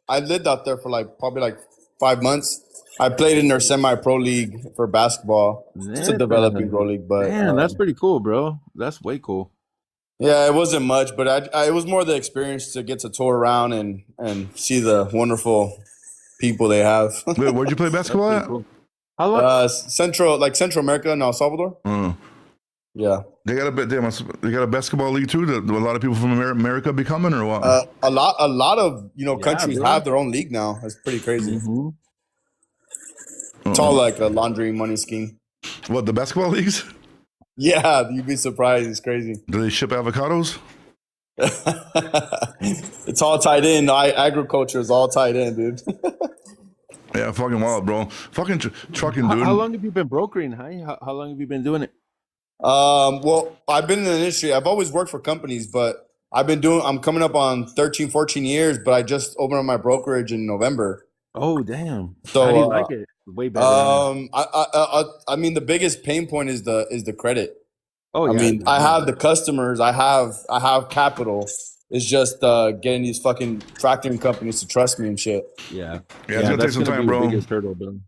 I lived out there for probably 5 months. I played in their semi-pro league for basketball. It's a developing pro league, but Damn, that's pretty cool, bro. That's way cool. yeah, it wasn't much, but it was more the experience to get to tour around and see the wonderful people they have. Wait, where'd you play basketball Pretty at? cool. How long? Central America and El Salvador. Yeah, They got a basketball league too. That a lot of people from America be coming, or what? a lot of countries bro. have their own league now. It's pretty crazy. Mhm. It's all like a laundry money scheme. What, the basketball leagues? Yeah, you'd be surprised. It's crazy. Do they ship avocados? It's all tied in. Agriculture is all tied in, dude. Yeah, fucking wild, bro. Fucking trucking, dude. How long have you been brokering, huh? How long have you been doing it? Well, I've been in the industry. I've always worked for companies, but I'm coming up on 13, 14 years, but I just opened up my brokerage in November. Oh, damn. So, How do you like it? Way better. I mean, the biggest pain point is the credit. Oh, yeah. I mean, I have the customers, I have capital. It's just getting these fucking tractoring companies to trust me and shit. Yeah. Yeah, it's gonna take some be time, the bro. biggest hurdle, bro.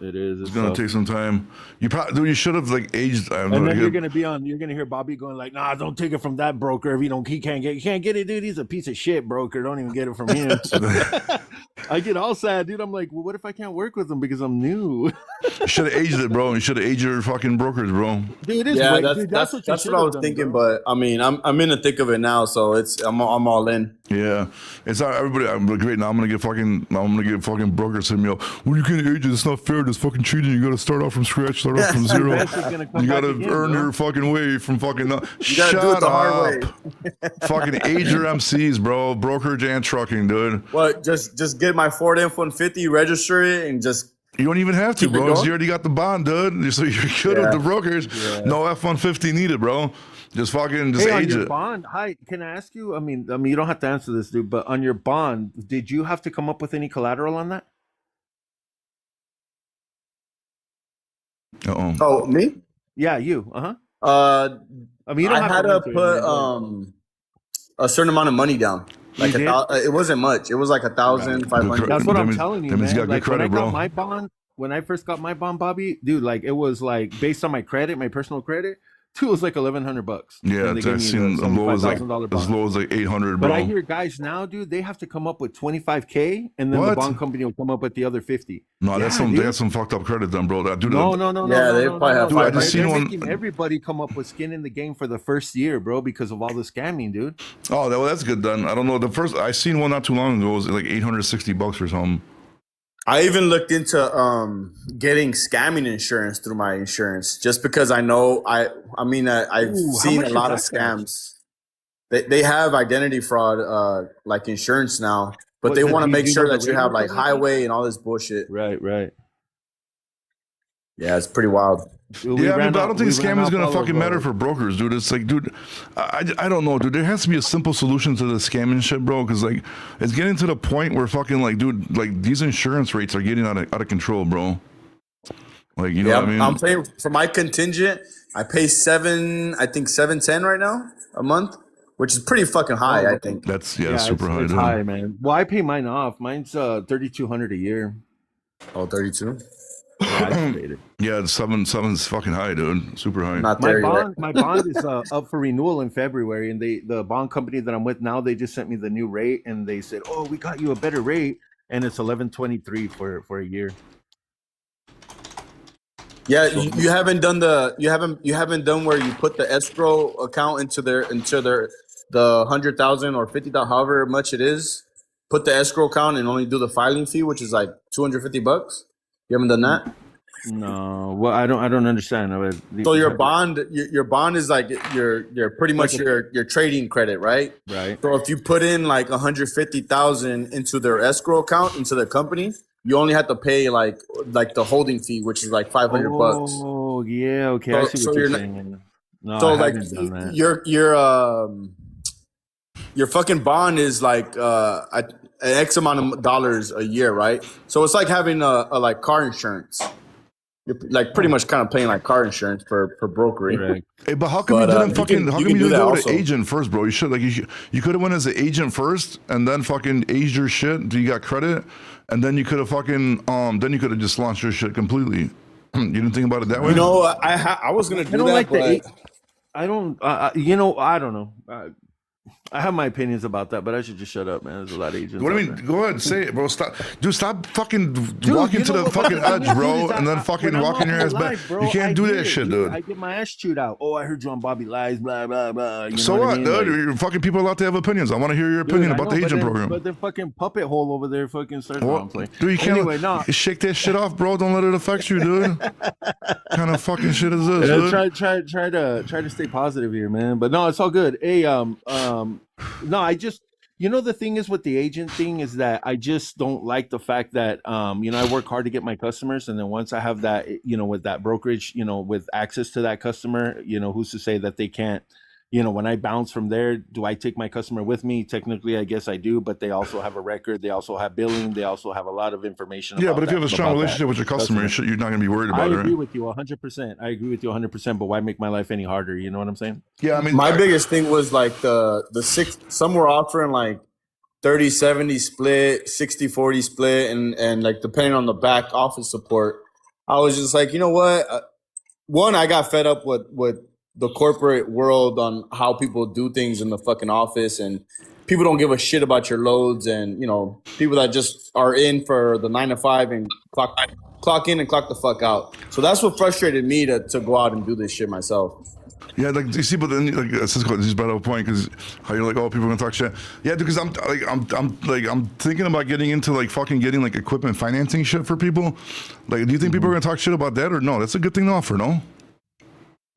It is. It's gonna take some time. You probably, dude, you should have like aged. And then you're gonna hear Bobby going like, "Nah, don't take it from that broker. If you can't get it, dude. He's a piece of shit broker. Don't even get it from him." I get all sad, dude. I'm like, well, what if I can't work with him because I'm new? You should have aged it, bro. You should have aged your fucking brokers, bro. Dude, it is. Yeah, dude, that's what you what should I have was done, thinking. bro. But I mean, I'm in the thick of it now, so I'm all in. Yeah, it's not everybody. I'm great now. I'm gonna get fucking brokers hitting me up. Well, you can't age it. It's not fair. It's fucking cheating. You gotta start off from scratch. Start off from zero. You gotta earn your fucking way from fucking. You gotta do it the hard way. Fucking age your MCs, bro. Brokerage and trucking, dude. What? Just get my Ford F-150, register it, and just. You don't even have to, Keep it bro. going? You already got the bond, dude. So you're good with the brokers. Yeah. No F-150 needed, bro. Just fucking Hey, on age your it. bond, can I ask you? I mean, you don't have to answer this, dude. But on your bond, did you have to come up with any collateral on that? Oh, me? Yeah, you. I mean, you don't I have had to answer put anything, a certain amount of money down. Like did? it wasn't much. It was like 1,500. That's what That I'm means- telling you, that means man. you got good Like credit, when I bro. got my bond, when I first got my bond, Bobby, dude, like it was like based on my credit, my personal credit, dude, it was like $1,100. Yeah, And they it's gave me seen the as low as like $75,000 as bond. low as like 800, bro. But I hear guys now, dude, they have to come up with 25K, and then the What? bond company will come up with the other 50. No, that's Yeah, some dude. they got some fucked up credit then, bro. That dude. No. Yeah, they probably have Dude, I just They're seen one- making everybody come up with skin in the game for the first year, bro, because of all the scamming, dude. Oh, that's good then. I don't know. The first I seen one not too long ago was like $860 or something. I even looked into getting scamming insurance through my insurance just because I know I've Ooh, how seen much a lot of does that cost? scams. They have identity fraud like insurance now, but What, they do want to you make know sure the that you rate have or like something? highway and all this bullshit. Right. Yeah, it's pretty wild. Dude, we Yeah, I mean, ran but I out- don't think we ran scamming is off gonna all fucking of, matter for brokers, dude. It's like, dude, I don't know, dude. There has to be a simple solution to the scamming shit, bro. Because like, it's getting to the point where fucking like, dude, like these insurance rates are getting out of control, bro. Like, you know Yeah, what I mean? I'm paying for my contingent. I pay $710 right now a month, which is pretty fucking high. I think. That's it's super high, dude. high, man. Well, I pay mine off. Mine's $3,200 a year. Oh, 32. Yeah, I paid it. Yeah, seven's fucking high, dude. Super high. Not My there yet. bond is up for renewal in February, and the bond company that I'm with now, they just sent me the new rate, and they said, "Oh, we got you a better rate," and it's 11.23 for a year. Yeah, you haven't done where you put the escrow account into the 100,000 or 50,000, however much it is. Put the escrow account and only do the filing fee, which is like $250. You haven't done that. No, well, I don't understand. So your bond is like your pretty much your trading credit, right? Right. So if you put in like 150,000 into their escrow account into the company, you only have to pay like the holding fee, which is like $500. Oh yeah, okay, I see So what you're you're saying. No, so I like haven't done that. your fucking bond is like an X amount of dollars a year, right? So it's like having a like car insurance. You're like pretty much kind of paying like car insurance for brokering. Correct. Hey, but how come you didn't fucking? How come you do didn't that go with also. an agent first, bro? You should you could have went as an agent first, and then fucking aged your shit. Do you got credit? And then you could have fucking then you could have just launched your shit completely. You didn't think about it that way? You know, I was gonna do I don't that, like but the. I don't. You know, I don't know. I have my opinions about that, but I should just shut up, man. There's a lot of agents. What do you out mean? there. Go ahead, say it, bro. Stop, dude. Stop fucking Dude, walking you to know the what, fucking what edge, bro, is and then when fucking I'm walking your on ass back. live, bro, You can't I do hear that it, shit, dude. I get my ass chewed out. Oh, I heard you on Bobby Lies, blah blah blah. You So know what, I mean? dude? Like, You're fucking people allowed to have opinions. I want to hear your opinion dude, about I know, the agent but then, program. But the fucking puppet hole over there fucking starts Well, playing. dude, you can't Anyway, no. shake that shit off, bro. Don't let it affect you, dude. Kind of fucking shit is this, dude? Try to stay positive here, man. But no, it's all good. Hey, no, I just, you know, the thing is with the agent thing is that I just don't like the fact that, you know, I work hard to get my customers, and then once I have that, you know, with that brokerage, you know, with access to that customer, you know, who's to say that they can't, you know, when I bounce from there, do I take my customer with me? Technically, I guess I do, but they also have a record, they also have billing, they also have a lot of information. Yeah, about but if you have a that- strong about that relationship with your customer, customer. you're not gonna be worried I about it, agree right? with you 100%. I agree with you 100%. But why make my life any harder? You know what I'm saying? Yeah, I mean, my biggest thing was like the six. Some were offering like 30-70 split, 60-40 split, and like depending on the back office support, I was just like, you know what? One, I got fed up with the corporate world on how people do things in the fucking office, and people don't give a shit about your loads, and you know, people that just are in for the 9 to 5 and clock in and clock the fuck out. So that's what frustrated me to go out and do this shit myself. Yeah, like you see, but then like Cisco just brought up a point because how you're like, oh, people are gonna talk shit. Yeah, because I'm thinking about getting into like fucking getting like equipment financing shit for people. Like, do you think people are gonna talk shit about that or no? That's a good thing to offer, no?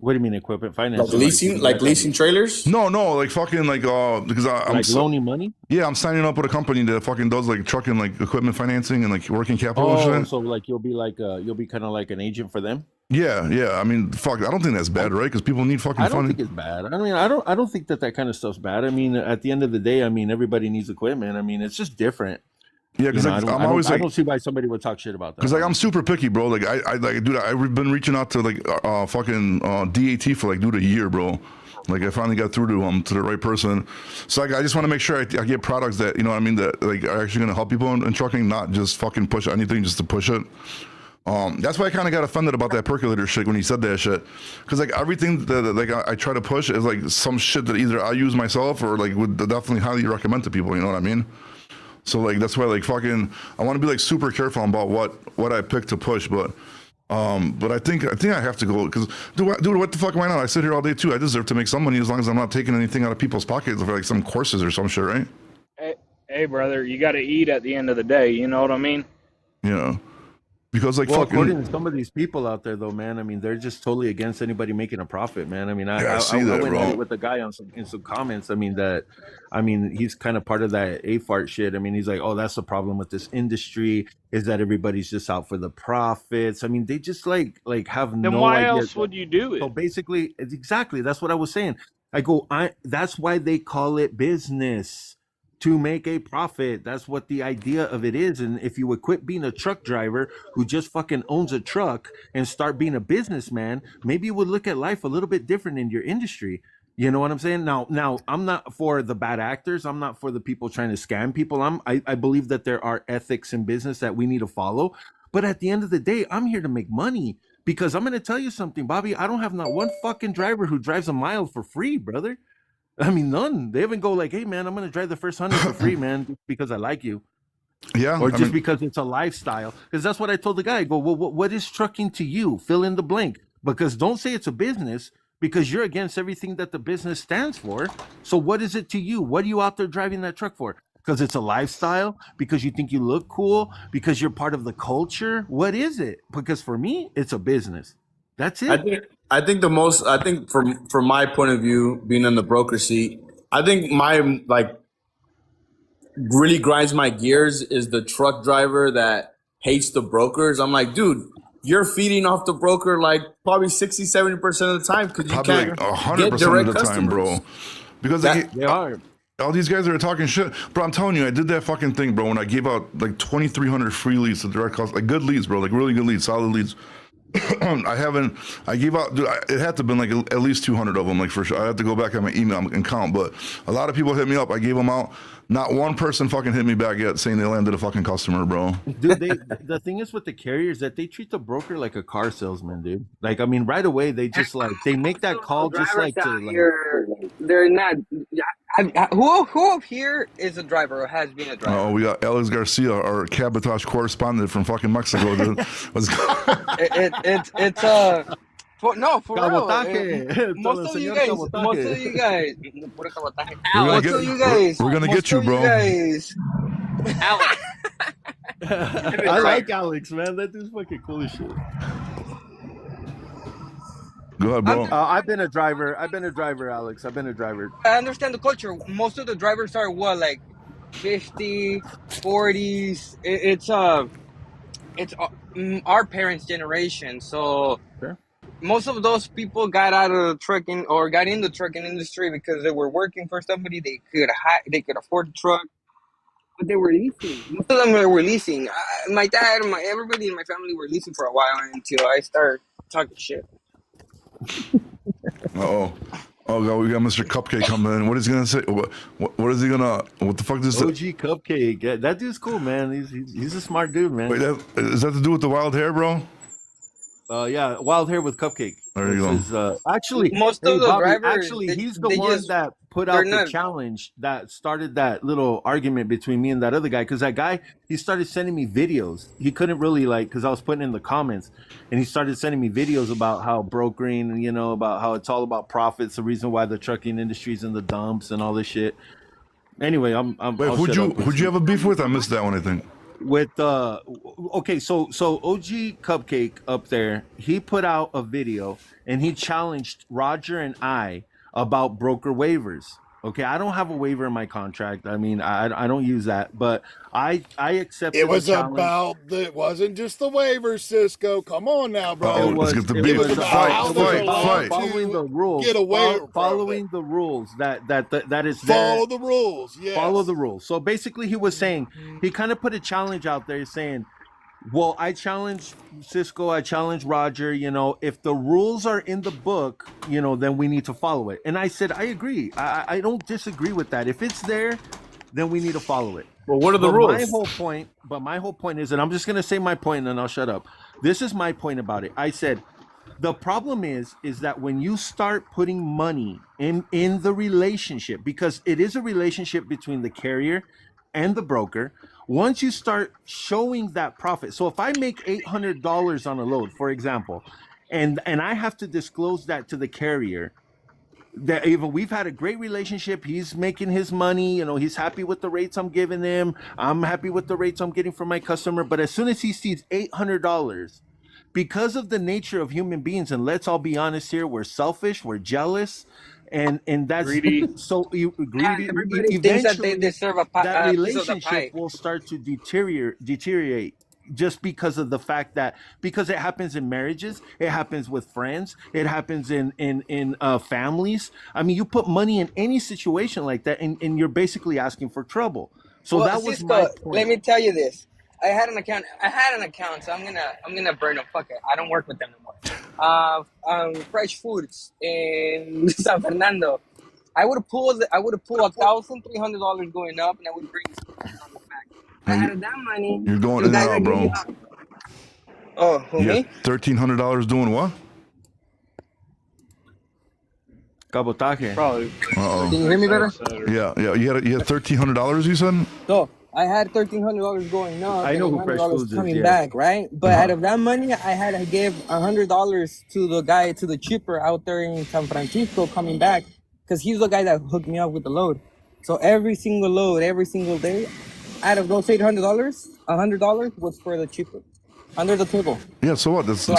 What do you mean equipment finance? Like leasing trailers? No, like fucking like because I'm like loaning money. Yeah, I'm signing up with a company that fucking does like trucking like equipment financing and like working capital and Oh, shit. so like you'll be kind of like an agent for them. Yeah. I mean, fuck, I don't think that's bad, right? Because people need fucking I don't funding. think it's bad. I mean, I don't think that kind of stuff's bad. I mean, at the end of the day, I mean, everybody needs equipment. I mean, it's just different. Yeah, because like, I'm always I like, don't see why somebody would talk shit about that. because like I'm super picky, bro. Like I like, dude, I've been reaching out to like fucking DAT for like dude a year, bro. Like I finally got through to the right person. So like I just want to make sure I get products that, you know what I mean, that like are actually gonna help people in trucking, not just fucking push anything just to push it. That's why I kind of got offended about that percolator shit when he said that shit, because like everything that like I try to push is like some shit that either I use myself or like would definitely highly recommend to people. You know what I mean? So like that's why like fucking I want to be like super careful about what I pick to push, but I think I have to go because dude, what the fuck? Why not? I sit here all day too. I deserve to make some money as long as I'm not taking anything out of people's pockets for like some courses or some shit, right? Hey, brother, you got to eat at the end of the day. You know what I mean? You know. Because like fucking, according to some of these people out there, though, man, I mean, they're just totally against anybody making a profit, man. I mean, I went at it with a guy in some comments. I mean, he's kind of part of that AFART shit. I mean, he's like, oh, that's the problem with this industry is that everybody's just out for the profits. I mean, they just like have then no idea. Then why else would you do it? So basically, exactly, that's what I was saying. That's why they call it business. To make a profit. That's what the idea of it is. And if you would quit being a truck driver who just fucking owns a truck and start being a businessman, maybe you would look at life a little bit different in your industry. You know what I'm saying? Now I'm not for the bad actors. I'm not for the people trying to scam people. I believe that there are ethics in business that we need to follow. But at the end of the day, I'm here to make money. Because I'm going to tell you something, Bobby. I don't have not one fucking driver who drives a mile for free, brother. I mean, none. They even go like, hey, man, I'm going to drive the first 100 for free, man, just because I like you. Yeah. Or just because it's a lifestyle. Because that's what I told the guy. I go, well, what is trucking to you? Fill in the blank. Because don't say it's a business because you're against everything that the business stands for. So what is it to you? What are you out there driving that truck for? Because it's a lifestyle? Because you think you look cool? Because you're part of the culture? What is it? Because for me, it's a business. That's it. I think from my point of view, being in the broker seat, I think my really grinds my gears is the truck driver that hates the brokers. I'm like, dude, you're feeding off the broker like probably 60-70% of the time because you Probably can't like 100% get of direct the time, customers. bro. Because They are. all these guys that are talking shit, bro. I'm telling you, I did that fucking thing, bro. When I gave out like 2,300 free leads to direct calls, like good leads, bro, like really good leads, solid leads. I gave out, dude, it had to have been like at least 200 of them, like for sure. I had to go back on my email and count, but a lot of people hit me up. I gave them out. Not one person fucking hit me back yet saying they landed a fucking customer, bro. Dude, the thing is with the carriers that they treat the broker like a car salesman, dude. Like, I mean, right away they just like they make that call just like to like. They're not. Who here is a driver or has been a driver? Oh, we got Alex Garcia, our cabotage correspondent from fucking Mexico, dude. Let's go. It's for real. Most of you guys, We're gonna get you, bro. Alex. I like Alex, man. That dude's fucking cool as shit. Go ahead, bro. I've been a driver, Alex. I've been a driver. I understand the culture. Most of the drivers are what, like 50, 40s. It's our parents' generation. So Sure. most of those people got out of the trucking or got in the trucking industry because they were working for somebody they could afford a truck, but they were leasing. Most of them were leasing. My dad, everybody in my family were leasing for a while until I started talking shit. Oh God, we got Mr. Cupcake coming in. What is he gonna say? What is he gonna? What the fuck is OG Cupcake. Yeah, that dude's cool, man. He's a smart dude, man. Wait, is that to do with the wild hair, bro? Yeah, wild hair with Cupcake. There you go. Actually, most of the Bobby, drivers, he's the one that put out the challenge that started that little argument between me and that other guy. Because that guy, he started sending me videos. He couldn't really because I was putting in the comments, and he started sending me videos about how brokering, about how it's all about profits. The reason why the trucking industry's in the dumps and all this shit. Anyway, Wait, who'd you have a beef with? I missed that one, I think. With okay, so OG Cupcake up there, he put out a video and he challenged Roger and I about broker waivers. Okay, I don't have a waiver in my contract. I mean, I don't use that, but I accepted. It was it wasn't just the waivers, Cisco. Come on now, bro. Oh, let's get the beef. Fight. Following the rules. Get away following the rules that is follow there. the rules. Yes. Follow the rules. So basically, he was saying he kind of put a challenge out there, saying, "Well, I challenge Cisco. I challenge Roger. If the rules are in the book, then we need to follow it." And I said, I agree. I don't disagree with that. If it's there, then we need to follow it. Well, what are the rules? My whole point is, and I'm just going to say my point and then I'll shut up. This is my point about it. I said, the problem is that when you start putting money in the relationship, because it is a relationship between the carrier and the broker, once you start showing that profit. So if I make $800 on a load, for example, and I have to disclose that to the carrier, that even we've had a great relationship, he's making his money, he's happy with the rates I'm giving him, I'm happy with the rates I'm getting from my customer, but as soon as he sees $800, because of the nature of human beings, and let's all be honest here, we're selfish, we're jealous, and that's greedy. So greedy. Everybody thinks that they deserve that relationship will start to deteriorate just because of the fact that because it happens in marriages, it happens with friends, it happens in families. I mean, you put money in any situation like that, and you're basically asking for trouble. So that was my point. Let me tell you this. I had an account, so I'm gonna burn them. Fuck it. I don't work with them anymore. Fresh Foods in San Fernando. I would have pulled $1,300 going up, and I would bring on the back. Out of that money, you're going in and out, bro. Oh, who, me? $1,300 doing what? Cabotaje. Probably. Uh-oh. Can you hear me better? Yeah. You had $1,300. You said. So I had $1,300 going up. I know who Fresh Foods is. Coming back, right? But out of that money, I had to give $100 to the guy, to the chipper out there in San Francisco coming back, because he's the guy that hooked me up with the load. So every single load, every single day, out of those $800, $100 was for the chipper. Under the table. Yeah, so what? There's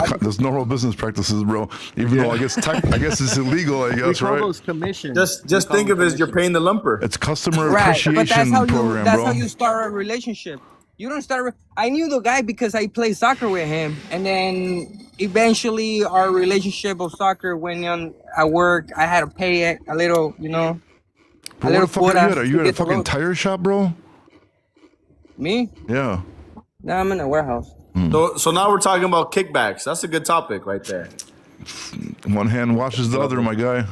no real business practices, bro. Even though I guess it's illegal, I guess, right? Those commissions. Just think of it as you're paying the lumper. It's customer appreciation program, that's bro. how you start a relationship. You don't start. I knew the guy because I played soccer with him, and then eventually our relationship of soccer went on at work. I had to pay it a little, you know, Bro, a where little the fuck are you quota at? Are to you at a get the fucking load. tire shop, bro? Me? Yeah. No, I'm in a warehouse. So now we're talking about kickbacks. That's a good topic right there. One hand washes the other, my guy.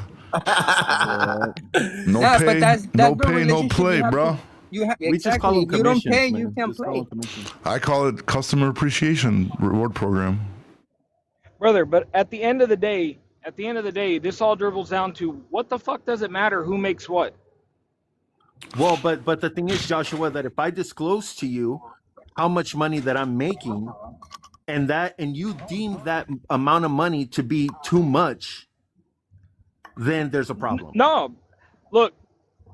No Yeah, pay, but that's no the pay, no relationship play, you have bro. to. You have We just call exactly. them If you don't commissions, pay, you man. can't Just call play. them commissions. I call it customer appreciation reward program. Brother, but at the end of the day, this all dribbles down to what the fuck does it matter who makes what? Well, but the thing is, Joshua, that if I disclose to you how much money that I'm making, and you deem that amount of money to be too much, then there's a problem. No, look,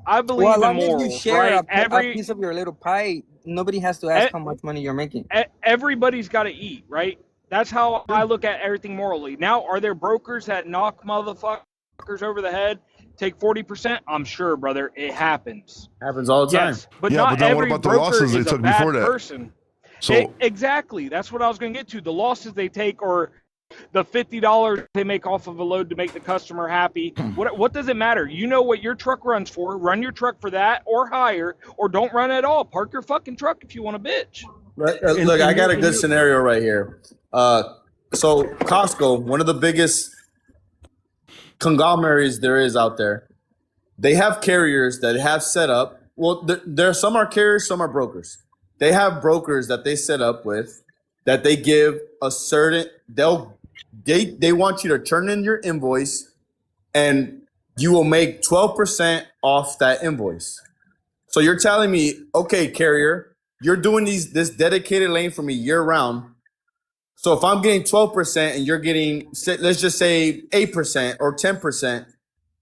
I believe Well, as in long as you morals, share right? a piece of your little pie, nobody has to ask how much money you're making. Everybody's got to eat, right? That's how I look at everything morally. Now, are there brokers that knock motherfuckers over the head, take 40%? I'm sure, brother, it happens. Happens all the time. Yes, but Yeah, not but then what every about the broker losses they is a took bad before that? person. So Exactly, that's what I was going to get to. The losses they take, or the $50 they make off of a load to make the customer happy. What does it matter? You know what your truck runs for. Run your truck for that or higher, or don't run at all. Park your fucking truck if you want to bitch. Right. Look, I got a good scenario right here. So Costco, one of the biggest conglomerates there is out there, they have carriers that have set up. Well, there are some are carriers, some are brokers. They have brokers that they set up with that they give a certain. They want you to turn in your invoice, and you will make 12% off that invoice. So you're telling me, okay, carrier, you're doing this dedicated lane for me year round. So if I'm getting 12% and you're getting, let's just say 8% or 10%,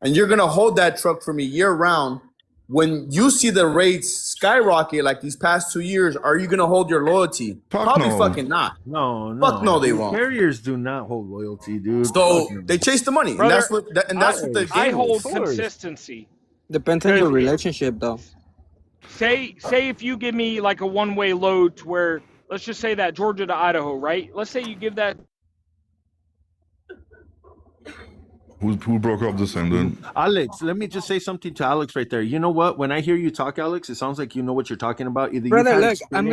and you're gonna hold that truck for me year round, when you see the rates skyrocket like these past 2 years, are you gonna hold your loyalty? Probably no. fucking not. No. Fuck no, they won't. Carriers do not hold loyalty, dude. So they chase the money, Brother, and that's what the game I hold is. consistency. Depends on your relationship, though. Say if you give me like a one-way load to where, let's just say that Georgia to Idaho, right? Let's say you give that. who broke up this thing, dude? Alex, let me just say something to Alex right there. You know what? When I hear you talk, Alex, it sounds like you know what you're talking about. Either Brother, you've had look, I'm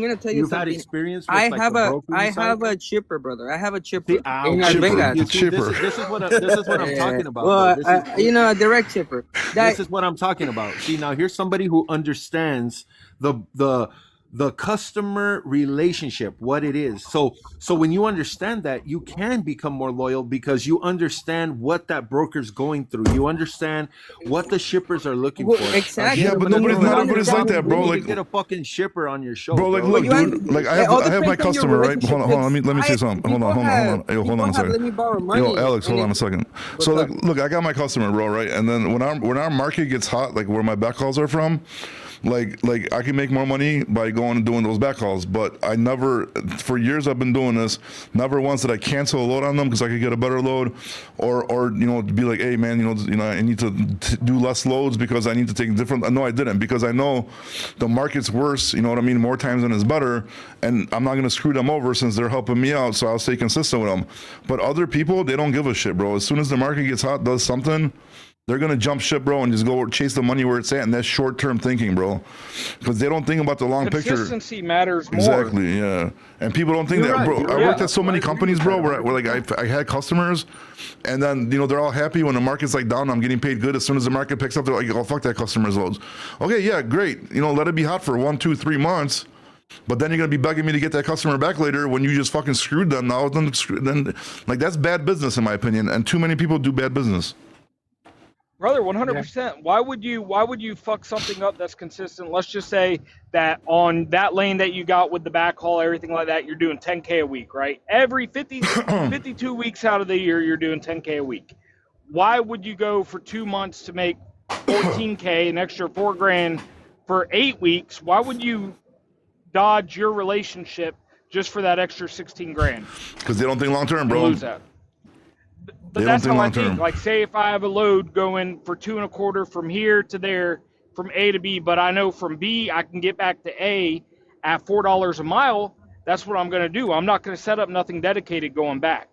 gonna tell you you've something. had experience with I like have the have a chipper, brother. I have a chipper See, in Las Vegas. You see, this is what I'm talking about. Well, This is, you know, a direct chipper. this is what I'm talking about. See, now here's somebody who understands the customer relationship, what it is. So when you understand that, you can become more loyal because you understand what that broker's going through. You understand what the shippers are looking for. Exactly. Yeah, but not everybody's like that, bro. You Like, get a fucking shipper on your show, bro, like, look, dude. Like, I have my customer, right? Hold on. Let me say something. Hold on. Hey, hold on a second. Let me borrow money. Yo, Alex, hold on a second. So, look, I got my customer, bro, right? And then when our market gets hot, like where my backhauls are from, like I can make more money by going and doing those backhauls. But I never, for years I've been doing this, never once did I cancel a load on them because I could get a better load, or you know, be like, hey man, you know, I need to do less loads because I need to take different. No, I didn't, because I know the market's worse. You know what I mean? More times than is better, and I'm not gonna screw them over since they're helping me out. So I'll stay consistent with them. But other people, they don't give a shit, bro. As soon as the market gets hot, does something, they're gonna jump ship, bro, and just go chase the money where it's at, and that's short-term thinking, bro, because they don't think about the long picture. Consistency matters more. Exactly, yeah. And people don't think that, bro. I worked at so many companies, bro, where like I had customers, and then you know they're all happy when the market's like down. I'm getting paid good. As soon as the market picks up, they're like, oh fuck that customer's loads. Okay, yeah, great. You know, let it be hot for 1, 2, 3 months. But then you're gonna be begging me to get that customer back later when you just fucking screwed them. Now then like that's bad business in my opinion, and too many people do bad business. Brother, 100%. Why would you fuck something up that's consistent? Let's just say that on that lane that you got with the backhaul, everything like that, you're doing 10K a week, right? Every 52 weeks out of the year, you're doing 10K a week. Why would you go for 2 months to make 14K, an extra $4,000 for 8 weeks? Why would you dodge your relationship just for that extra 16 grand? Because they don't think long term, bro. Lose that. But that's how I think. Like, say if I have a load going for 2.25 from here to there, from A to B, but I know from B I can get back to A at $4 a mile, that's what I'm going to do. I'm not going to set up nothing dedicated going back.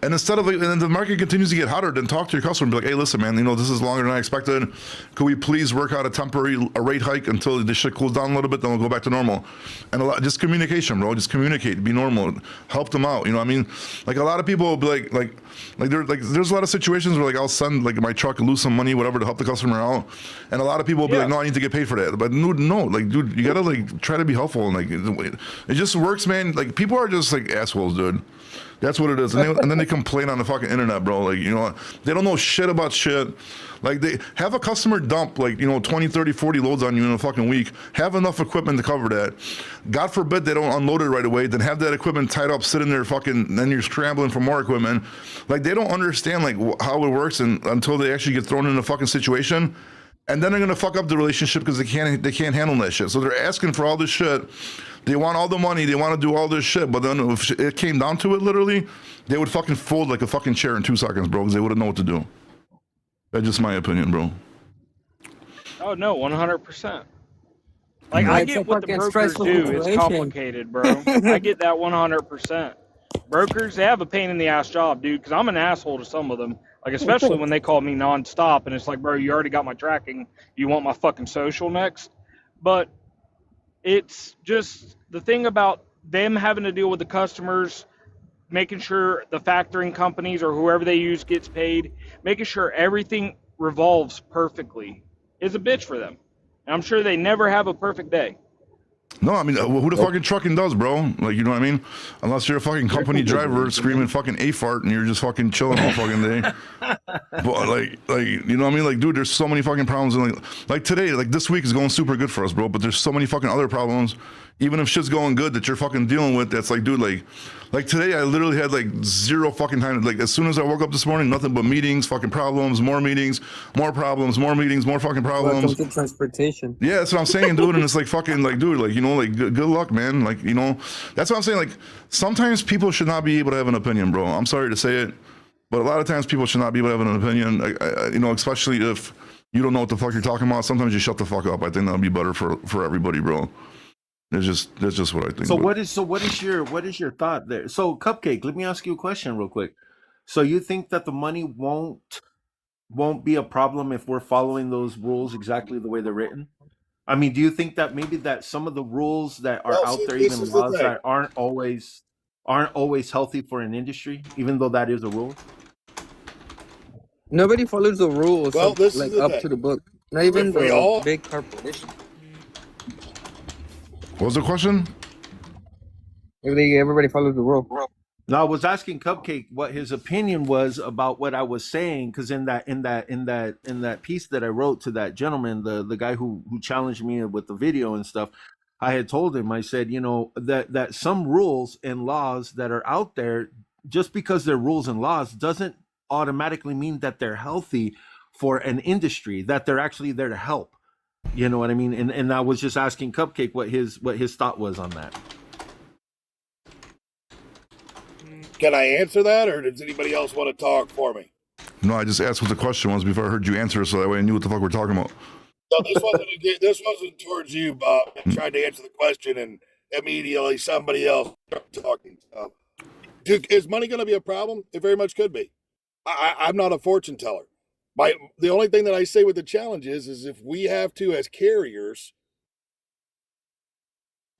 And instead of like, and the market continues to get hotter, then talk to your customer and be like, hey, listen, man, this is longer than I expected. Could we please work out a rate hike until this shit cools down a little bit, then we'll go back to normal. And just communication, bro. Just communicate, be normal, help them out. You know what I mean? Like a lot of people will be like there's a lot of situations where like I'll send like my truck and lose some money, whatever, to help the customer out. And a lot of people will be like, no, I need to get paid for that. But no, like, dude, you gotta like try to be helpful. And like, it just works, man. Like people are just like assholes, dude. That's what it is. And then they complain on the fucking internet, bro. Like, they don't know shit about shit. Like, they have a customer dump, like, 20, 30, 40 loads on you in a fucking week. Have enough equipment to cover that. God forbid they don't unload it right away. Then have that equipment tied up, sitting there fucking, then you're scrambling for more equipment. Like, they don't understand, like, how it works until they actually get thrown in a fucking situation. And then they're going to fuck up the relationship because they can't handle that shit. So they're asking for all this shit. They want all the money. They want to do all this shit. But then if it came down to it, literally, they would fucking fold like a fucking chair in 2 seconds, bro, because they wouldn't know what to do. That's just my opinion, bro. Oh, no, 100%. Like, I get what the brokers do. It's complicated, bro. I get that 100%. Brokers, they have a pain in the ass job, dude, because I'm an asshole to some of them. Like, especially when they call me nonstop, and it's like, bro, you already got my tracking. You want my fucking social next? But it's just the thing about them having to deal with the customers, making sure the factoring companies or whoever they use gets paid, making sure everything revolves perfectly is a bitch for them. And I'm sure they never have a perfect day. No, I mean, who the fucking trucking does, bro? Like, you know what I mean? Unless you're a fucking company driver screaming fucking A-fart and you're just fucking chilling all fucking day. But like, you know what I mean? Like, dude, there's so many fucking problems. And like today, like this week is going super good for us, bro. But there's so many fucking other problems. Even if shit's going good that you're fucking dealing with, that's like, dude, like today I literally had like zero fucking time. Like as soon as I woke up this morning, nothing but meetings, fucking problems, more meetings, more problems, more meetings, more fucking problems. Welcome to transportation. Yeah, that's what I'm saying, dude. And it's like fucking like, dude, like, like good luck, man. Like, that's what I'm saying. Like sometimes people should not be able to have an opinion, bro. I'm sorry to say it, but a lot of times people should not be able to have an opinion. Especially if you don't know what the fuck you're talking about. Sometimes you shut the fuck up. I think that'll be better for everybody, bro. That's just what I think. So what is your thought there? So Cupcake, let me ask you a question real quick. So you think that the money won't be a problem if we're following those rules exactly the way they're written? I mean, do you think that maybe that some of the rules that are out there, even laws that aren't always healthy for an industry, even though that is a rule? Nobody follows the rules. Well, this like is up to the book. Not even the big corporation. What was the question? Everybody follows the rule. No, I was asking Cupcake what his opinion was about what I was saying, because in that piece that I wrote to that gentleman, the guy who challenged me with the video and stuff, I had told him, I said, that some rules and laws that are out there, just because they're rules and laws, doesn't automatically mean that they're healthy for an industry, that they're actually there to help. You know what I mean? And I was just asking Cupcake what his thought was on that. Can I answer that, or does anybody else want to talk for me? No, I just asked what the question was before I heard you answer, so that way I knew what the fuck we're talking about. No, this wasn't towards you, Bob. I tried to answer the question, and immediately somebody else started talking. Dude, is money going to be a problem? It very much could be. I'm not a fortune teller. The only thing that I say with the challenge is if we have to, as carriers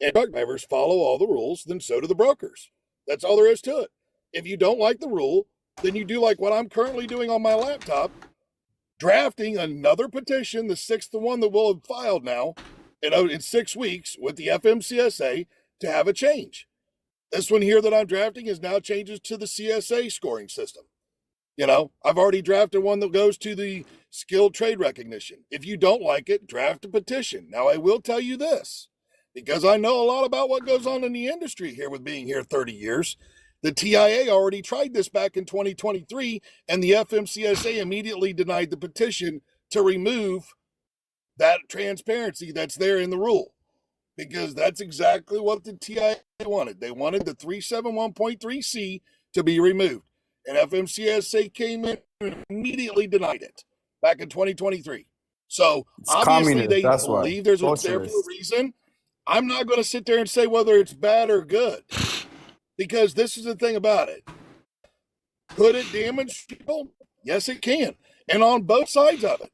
and truck drivers, follow all the rules, then so do the brokers. That's all there is to it. If you don't like the rule, then you do like what I'm currently doing on my laptop, drafting another petition, the 6th one that we'll have filed now in 6 weeks with the FMCSA to have a change. This one here that I'm drafting is now changes to the CSA scoring system. I've already drafted one that goes to the skilled trade recognition. If you don't like it, draft a petition. Now, I will tell you this, because I know a lot about what goes on in the industry here with being here 30 years. The TIA already tried this back in 2023, and the FMCSA immediately denied the petition to remove that transparency that's there in the rule, because that's exactly what the TIA wanted. They wanted the 371.3C to be removed. And FMCSA came in and immediately denied it back in 2023. So obviously they believe there's there for a reason. I'm not going to sit there and say whether it's bad or good, because this is the thing about it. Could it damage people? Yes, it can. And on both sides of it.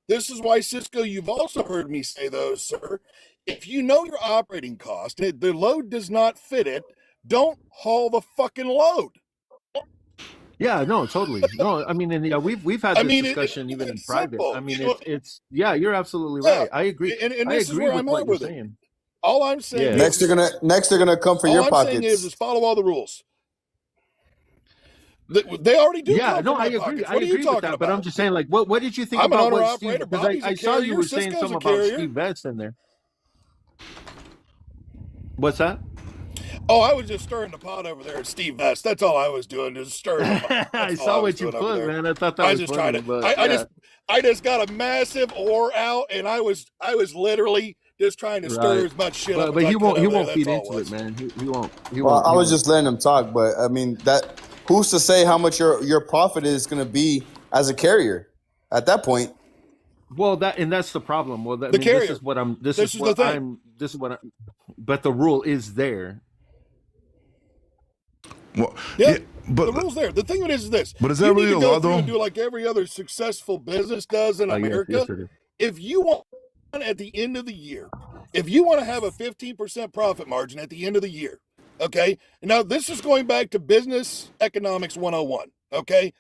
This is why, Cisco, you've also heard me say, though, sir, if you know your operating cost, and the load does not fit it, don't haul the fucking load. Yeah, no, totally. No, I mean, and yeah, we've had this discussion even in private. Simple. I mean, it's yeah, you're absolutely right. I agree. And I this is agree where with I'm what at you're with it. saying. All I'm saying is next they're gonna come for your all I'm pockets. saying is follow all the rules. They already do. Yeah, come no, for my I agree. pockets. I What are you agree with talking that. about? But I'm just saying, like, what did you think I'm an about owner what Steve? operator. Because Bobby's I a saw you carrier. were saying Cisco's something a about carrier. Steve Vance in there. What's that? Oh, I was just stirring the pot over there at Steve Vest. That's all I was doing, just stirring the pot. I saw what you put, man. I thought that I was just funny. tried to. But I just got a massive ore out, and I was literally just trying to stir as much shit up. But as he I won't. could He over won't there. feed That's all into it it, was. man. He won't. He Well, won't. I was just letting him talk, but I mean that who's to say how much your profit is going to be as a carrier at that point? Well, that's the problem. Well, The carrier. This is what I'm. This This is is what the thing. I'm. This is what I'm. But the rule is there. Well, Yeah, but the rule's there. The thing is this. But is that you really need to a go law, through though? and do like every other successful business does in America. Yes, it is. If you want at the end of the year, if you want to have a 15% profit margin at the end of the year, okay? Now, this is going back to Business Economics 101, okay?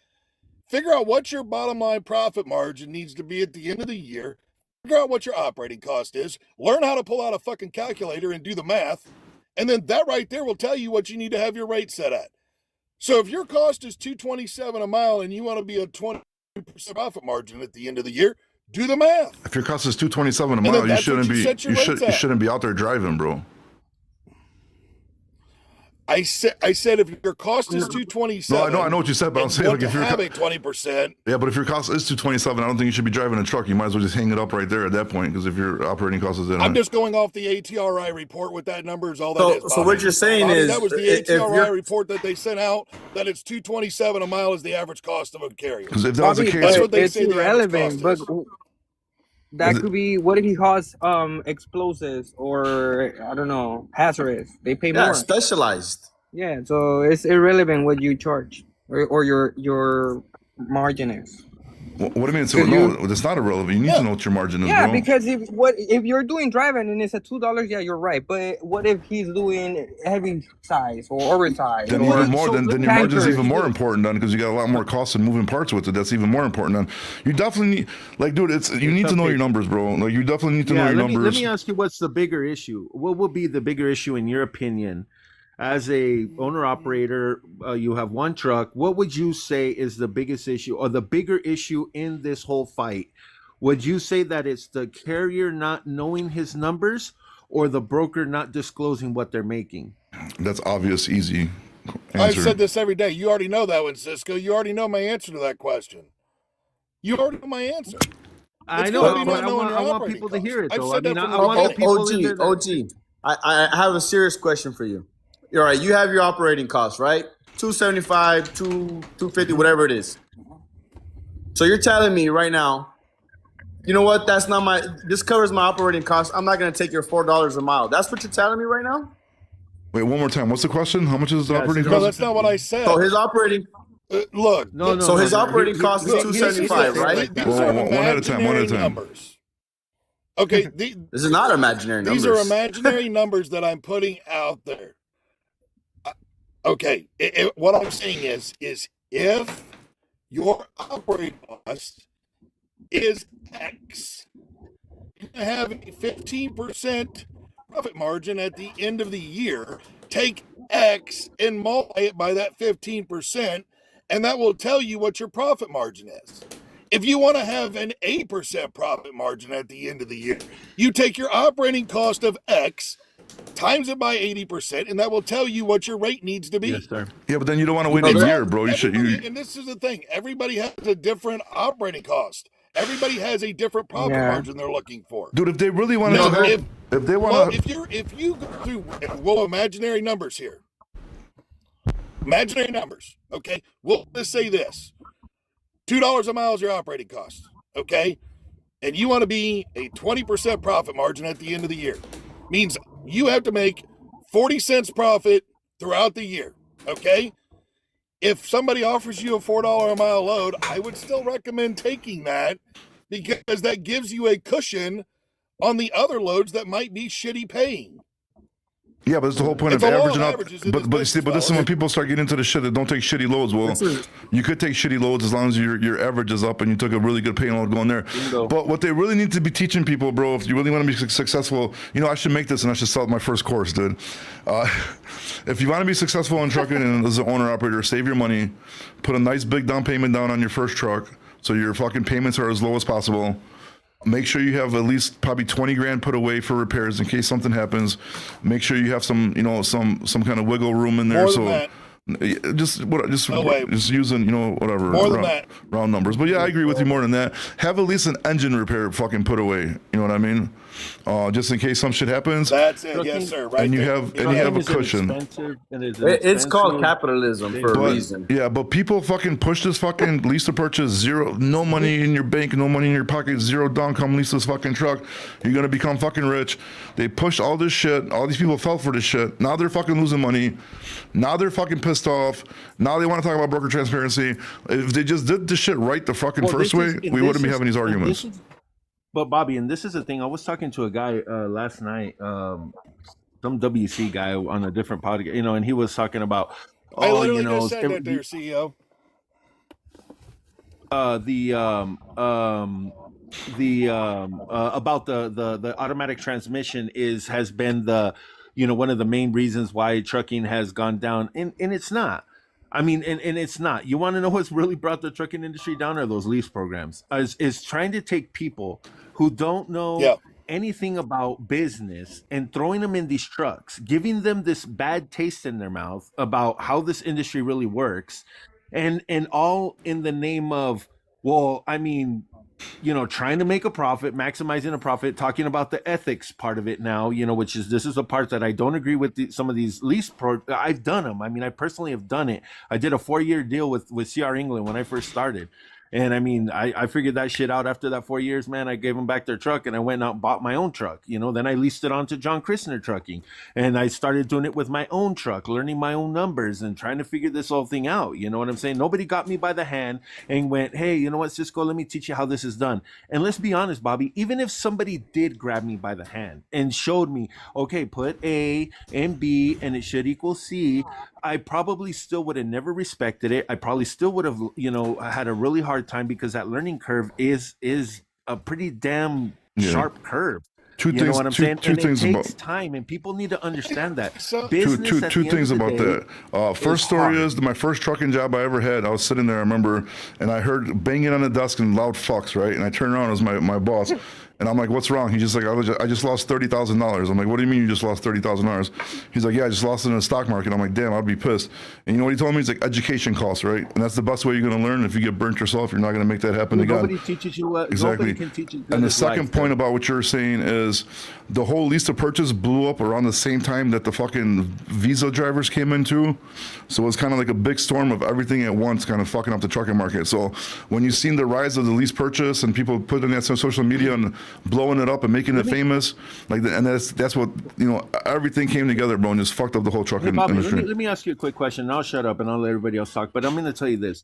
Figure out what your bottom line profit margin needs to be at the end of the year. Figure out what your operating cost is. Learn how to pull out a fucking calculator and do the math. And then that right there will tell you what you need to have your rate set at. So if your cost is $227 a mile and you want to be a 20% profit margin at the end of the year, do the math. If your cost is $227 a And mile, then you that's shouldn't what be you set your you rates at. shouldn't be out there driving, bro. I said if your cost is $227, No, I know what you said, but I'm saying like if you're having 20%. Yeah, but if your cost is $227, I don't think you should be driving a truck. You might as well just hang it up right there at that point, because if your operating cost is that I'm high. just going off the ATRI report with that number is all that is. So what you're saying Bobby, is that was the if ATRI you're- report that they sent out, that it's $227 a mile is the average cost of a carrier. Because if that was the Bobby, case, That's but what they it's say the average irrelevant. But cost is. that Is it- could be what if he has explosives or I don't know hazardous. They pay Yeah, more. specialized. Yeah, so it's irrelevant what you charge or your margin is. what do you mean? So Because no, that's not irrelevant. You need to know what your margin is, Yeah, bro. because if you're doing driving and it's at $2, yeah, you're right. But what if he's doing heavy size or oversized? Then or even more, then your margin's tankers? even more important then, because you got a lot more costs and moving parts with it. That's even more important then. You definitely need, like, dude, you need to know your numbers, bro. Like, you definitely need to know your numbers. Let me ask you, what's the bigger issue? What will be the bigger issue in your opinion? As a owner operator, you have one truck. What would you say is the biggest issue or the bigger issue in this whole fight? Would you say that it's the carrier not knowing his numbers or the broker not disclosing what they're making? That's obvious, easy answer. I've said this every day. You already know that one, Cisco. You already know my answer to that question. You already know my answer. I It's know, gonna be but not I knowing want, your I want operating people to costs. hear it, I've though. said I mean, that from I the want the beginning. people in there. OG. I have a serious question for you. All right, you have your operating costs, right? $275, $250, whatever it is. So you're telling me right now, you know what? This covers my operating costs. I'm not going to take your $4 a mile. That's what you're telling me right now? Wait, one more time. What's the question? How much is the operating No, cost? that's not what I said. So his operating look. So his operating cost is look, $275, right? These are One at a time. One at a imaginary time. numbers. Okay, This is not imaginary numbers. these are imaginary numbers that I'm putting out there. Okay, what I'm saying is if your operating cost is X, you're going to have a 15% profit margin at the end of the year. Take X and multiply it by that 15%, and that will tell you what your profit margin is. If you want to have an 8% profit margin at the end of the year, you take your operating cost of X, times it by 80%, and that will tell you what your rate needs to be. Yes, sir. Yeah, but then you don't want to wait a year, bro. And this is the thing. Everybody has a different operating cost. Everybody has a different profit margin they're looking for. Dude, if they really wanted to help, if they want to... If you go through, well, imaginary numbers here. Imaginary numbers, okay? Well, let's say this. $2 a mile is your operating cost, okay? And you want to be a 20% profit margin at the end of the year. means you have to make 40 cents profit throughout the year. Okay. If somebody offers you a $4 a mile load, I would still recommend taking that because that gives you a cushion on the other loads that might be shitty paying. Yeah, but it's the whole point It's of a law of averaging out. averages in But this but business, this is when fellas. people start getting into the shit that don't take shitty loads. Well, This is- you could take shitty loads as long as your average is up and you took a really good paying load going there. Bingo. But what they really need to be teaching people, bro, if you really want to be successful, I should make this and I should sell my first course, dude. If you want to be successful in trucking and as an owner operator, save your money, put a nice big down payment down on your first truck, so your fucking payments are as low as possible. Make sure you have at least probably 20 grand put away for repairs in case something happens. Make sure you have some, some kind of wiggle room in there. More so than that. just No way. just using, whatever More than that. round numbers. But yeah, I agree with you more than that. Have at least an engine repair fucking put away. You know what I mean? Just in case some shit happens. That's it. Yes, sir. Right and you there. have You and you know, have a Is it cushion. expensive? And is it It's called expensive? capitalism for a But, reason. yeah, but people fucking push this fucking lease to purchase, zero, no money in your bank, no money in your pocket, zero down, come lease this fucking truck. You're gonna become fucking rich. They pushed all this shit. All these people fell for this shit. Now they're fucking losing money. Now they're fucking pissed off. Now they want to talk about broker transparency. If they just did this shit right the fucking Well, first this way, is- and we this wouldn't be is- having these and arguments. this is- But Bobby, and this is the thing. I was talking to a guy last night, some WC guy on a different podcast, and he was talking about, I oh, literally just said that there, CEO. About the automatic transmission has been the one of the main reasons why trucking has gone down, and it's not. I mean, and it's not. You want to know what's really brought the trucking industry down? Are those lease programs? Is trying to take people who don't know anything about business and throwing them in these trucks, giving them this bad taste in their mouth about how this industry really works, and all in the name of, well, I mean, trying to make a profit, maximizing a profit, talking about the ethics part of it now, which is, this is a part that I don't agree with some of these lease I've done them. I mean, I personally have done it. I did a 4-year deal with CR England when I first started. And I mean, I figured that shit out after that 4 years, man. I gave them back their truck and I went out and bought my own truck. Then I leased it on to John Christner Trucking. And I started doing it with my own truck, learning my own numbers and trying to figure this whole thing out. You know what I'm saying? Nobody got me by the hand and went, hey, you know what, Cisco, let me teach you how this is done. And let's be honest, Bobby, even if somebody did grab me by the hand and showed me, okay, put A and B and it should equal C, I probably still would have never respected it. I probably still would have, had a really hard time because that learning curve is a pretty damn sharp curve. Two You things. know what I'm two, saying? two And things it about takes time, and people need to understand that. So- Business at two the end things of the about day that. First is story hard. is my first trucking job I ever had. I was sitting there, I remember, and I heard banging on the desk and loud fucks, right? And I turned around, it was my boss. And I'm like, what's wrong? He's just like, I just lost $30,000. I'm like, what do you mean you just lost $30,000? He's like, yeah, I just lost it in the stock market. I'm like, damn, I'd be pissed. And you know what he told me? He's like, education costs, right? And that's the best way you're going to learn. If you get burnt yourself, you're not going to make that happen again. Nobody teaches you what. Exactly. Nobody can teach you. And the second point about what you're saying is the whole lease to purchase blew up around the same time that the fucking Visa drivers came in too. So it was kind of like a big storm of everything at once, kind of fucking up the trucking market. So when you've seen the rise of the lease purchase and people putting that on social media and blowing it up and making it famous, and that's what, everything came together, bro, and just fucked up the whole trucking Hey, Bobby, industry. let me ask you a quick question, and I'll shut up and I'll let everybody else talk. But I'm going to tell you this.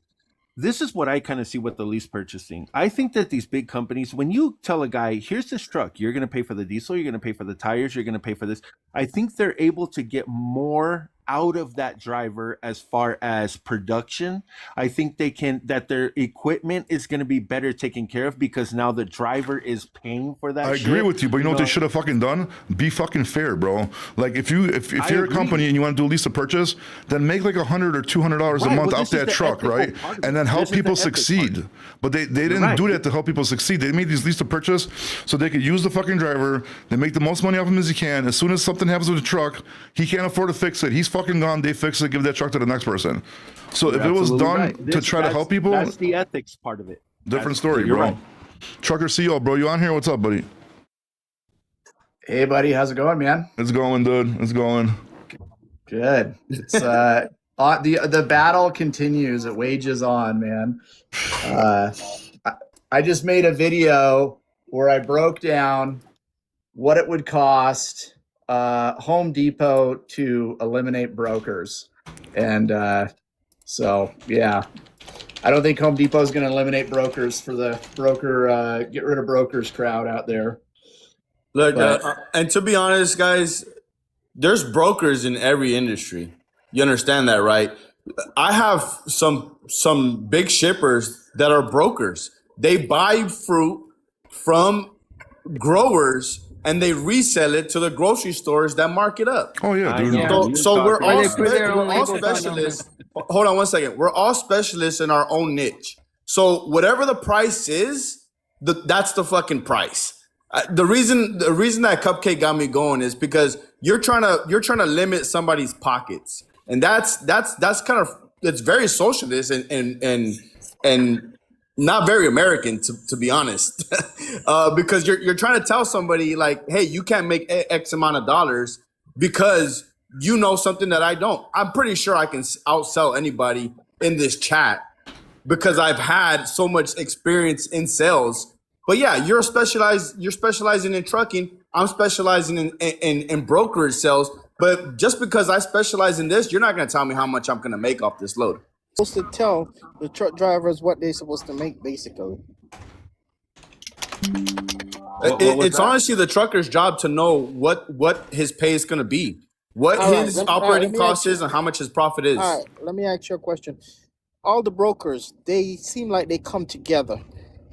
This is what I kind of see with the lease purchasing. I think that these big companies, when you tell a guy, here's this truck, you're going to pay for the diesel, you're going to pay for the tires, you're going to pay for this. I think they're able to get more out of that driver as far as production. I think that their equipment is going to be better taken care of because now the driver is paying for that. I agree with you, but you know what they should have fucking done? Be fucking fair, bro. Like if you're a company and you want to do a lease to purchase, then make like $100 or $200 a month off that truck, right? And then help people succeed. But they didn't do that to help people succeed. They made these lease to purchase so they could use the fucking driver. They make the most money off him as he can. As soon as something happens with the truck, he can't afford to fix it. He's fucking gone. They fix it. Give that truck to the next person. So if it was done to try to help people, that's the ethics part of it. Different story, you're bro. right. Trucker CEO, bro, you on here? What's up, buddy? Hey, buddy, how's it going, man? It's going, dude. It's going. Good. It's the battle continues. It wages on, man. I just made a video where I broke down what it would cost Home Depot to eliminate brokers. And so, yeah, I don't think Home Depot is going to eliminate brokers for the broker, get rid of brokers crowd out there. Look, and to be honest, guys, there's brokers in every industry. You understand that, right? I have some big shippers that are brokers. They buy fruit from growers and they resell it to the grocery stores that mark it up. Oh yeah, dude. So we're all specialists. Hold on one second. We're all specialists in our own niche. So whatever the price is, that's the fucking price. The reason that Cupcake got me going is because you're trying to limit somebody's pockets, and that's kind of, it's very socialist and not very American to be honest, because you're trying to tell somebody like, hey, you can't make X amount of dollars because you know something that I don't. I'm pretty sure I can outsell anybody in this chat because I've had so much experience in sales. But yeah, you're specializing in trucking. I'm specializing in brokerage sales. But just because I specialize in this, you're not going to tell me how much I'm going to make off this load. Supposed to tell the truck drivers what they're supposed to make, basically. It's honestly the trucker's job to know what his pay is going to be, what his operating cost is, and how much his profit is. All right, let me ask you a question. All the brokers, they seem like they come together.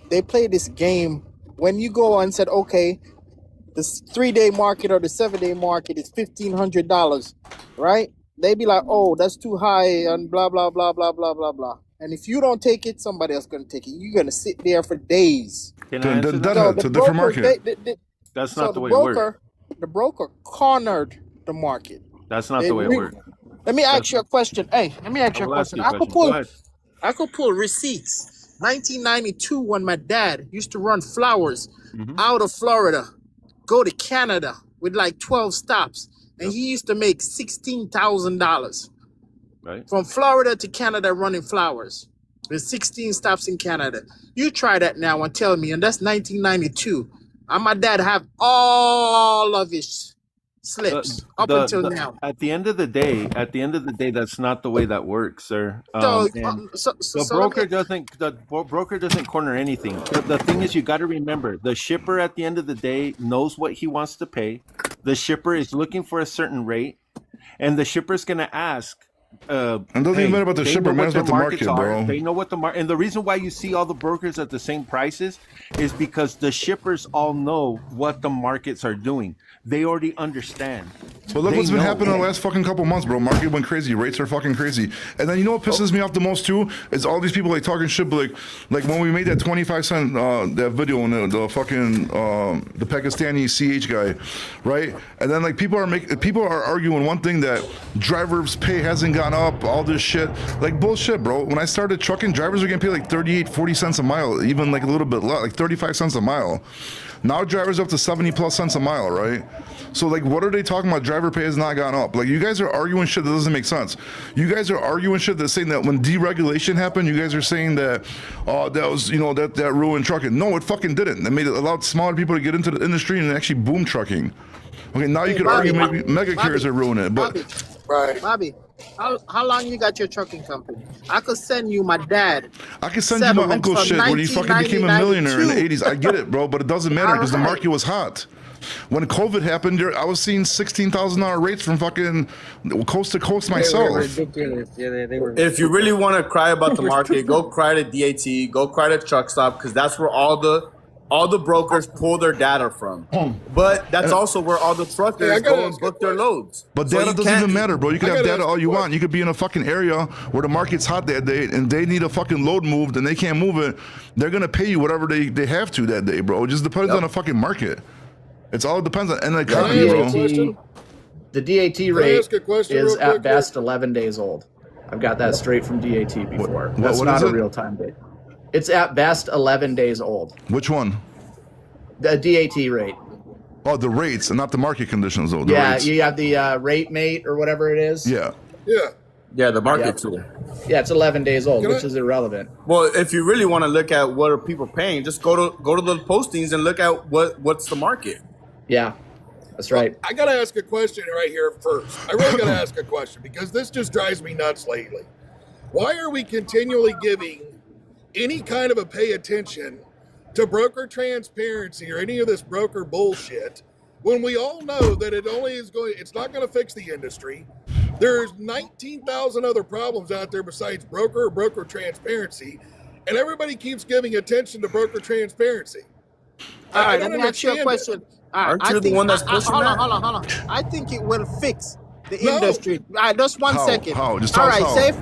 They play this game. When you go and said, okay, the 3-day market or the 7-day market is $1,500, right? They be like, oh, that's too high and blah, blah, blah, blah, blah, blah, blah. And if you don't take it, somebody else going to take it. You're going to sit there for days. It's a different market. That's not the way it works. The broker cornered the market. That's not the way it works. Let me ask you a question. Hey, let me ask you a question. I could pull receipts. 1992, when my dad used to run flowers out of Florida, go to Canada with like 12 stops, and he used to make $16,000 from Florida to Canada running flowers with 16 stops in Canada. You try that now and tell me, and that's 1992. And my dad have all of his slips until now. At the end of the day, that's not the way that works, sir. The broker doesn't corner anything. The thing is, you got to remember, the shipper at the end of the day knows what he wants to pay. The shipper is looking for a certain rate, and the shipper's going to ask. And doesn't even matter about the shipper, man. It's about the market, bro. They know what the market, and the reason why you see all the brokers at the same prices is because the shippers all know what the markets are doing. They already understand. But look what's been happening in the last fucking couple months, bro. Market went crazy. Rates are fucking crazy. And then you know what pisses me off the most too is all these people like talking shit, but like when we made that 25-cent that video on the fucking the Pakistani CH guy, right? And then like people are arguing one thing, that drivers' pay hasn't gone up, all this shit. Like bullshit, bro. When I started trucking, drivers were getting paid like 38-40 cents a mile, even like a little bit less, like 35 cents a mile. Now drivers up to 70+ cents a mile, right? So like, what are they talking about? Driver pay has not gone up. Like, you guys are arguing shit that doesn't make sense. You guys are arguing shit that's saying that when deregulation happened, you guys are saying that that was, you know, that ruined trucking. No, it fucking didn't. It allowed smaller people to get into the industry and actually boom trucking. Okay, now you could argue maybe mega carriers are ruining it, but Bobby, how long you got your trucking company? I could send you my dad. I could send you my uncle's shit when he fucking became a millionaire in the 80s. I get it, bro, but it doesn't matter because the market was hot. When COVID happened, I was seeing $16,000 rates from fucking coast to coast myself. They were ridiculous. Yeah, they were. If you really want to cry about the market, go cry to DAT, go cry to Truck Stop, because that's where all the brokers pull their data from. But that's also where all the truckers go and book their loads. But data doesn't even matter, bro. You can have data all you want. You could be in a fucking area where the market's hot that day and they need a fucking load moved and they can't move it. They're going to pay you whatever they have to that day, bro. It just depends on the fucking market. It's all depends on the economy, bro. The DAT rate is at best 11 days old. I've got that straight from DAT before. That's not a real-time date. It's at best 11 days old. Which one? The DAT rate. Oh, the rates and not the market conditions, though. Rates. You have the rate mate or whatever it is. Yeah. Yeah, the market tool. Yeah, it's 11 days old, which is irrelevant. Well, if you really want to look at what are people paying, just go to the postings and look at what's the market. Yeah. That's right. I got to ask a question right here first. I really got to ask a question because this just drives me nuts lately. Why are we continually giving any kind of a pay attention to broker transparency or any of this broker bullshit when we all know that it's not going to fix the industry? There's 19,000 other problems out there besides broker or broker transparency, and everybody keeps giving attention to broker transparency. All right, let me ask you a question. Aren't you the one that's pushing hold that? on, hold on. I think it will fix the industry. All right, just one second. How? Just tell us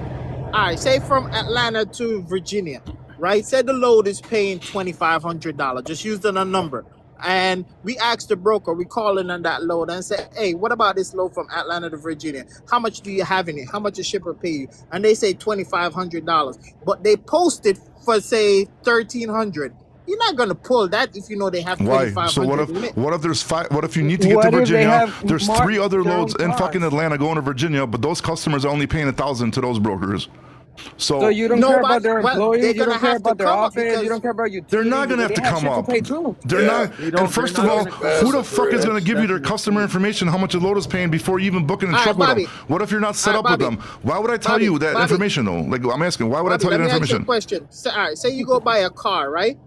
how. Say from Atlanta to Virginia, right? Say the load is paying $2,500. Just use the number. And we ask the broker, we call in on that load and say, hey, what about this load from Atlanta to Virginia? How much do you have in it? How much does shipper pay you? And they say $2,500. But they post it for, say, $1,300. You're not gonna pull that if you know they have 2,500. Why? So what if there's five? What if you need to get to Virginia? There's 3 other loads in fucking Atlanta going to Virginia, but those customers are only paying $1,000 to those brokers. So you don't care about their employees, you don't care about their office, you don't care about utilities. They're not gonna have to come up. They're not. And first of all, who the fuck is gonna give you their customer information, how much a load is paying before you even booking a truck with them? What if you're not set up with them? Why would I tell you that information though? Like I'm asking, why would I tell you that information? Question. So, all right, say you go buy a car, right?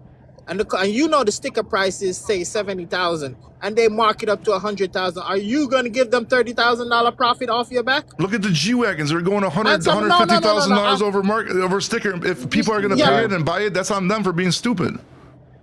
And you know the sticker price is say $70,000, and they mark it up to $100,000. Are you going to give them $30,000 profit off your back? Look at the G wagons; they're going $150,000 over sticker. If people are going to pay it and buy it, that's on them for being stupid.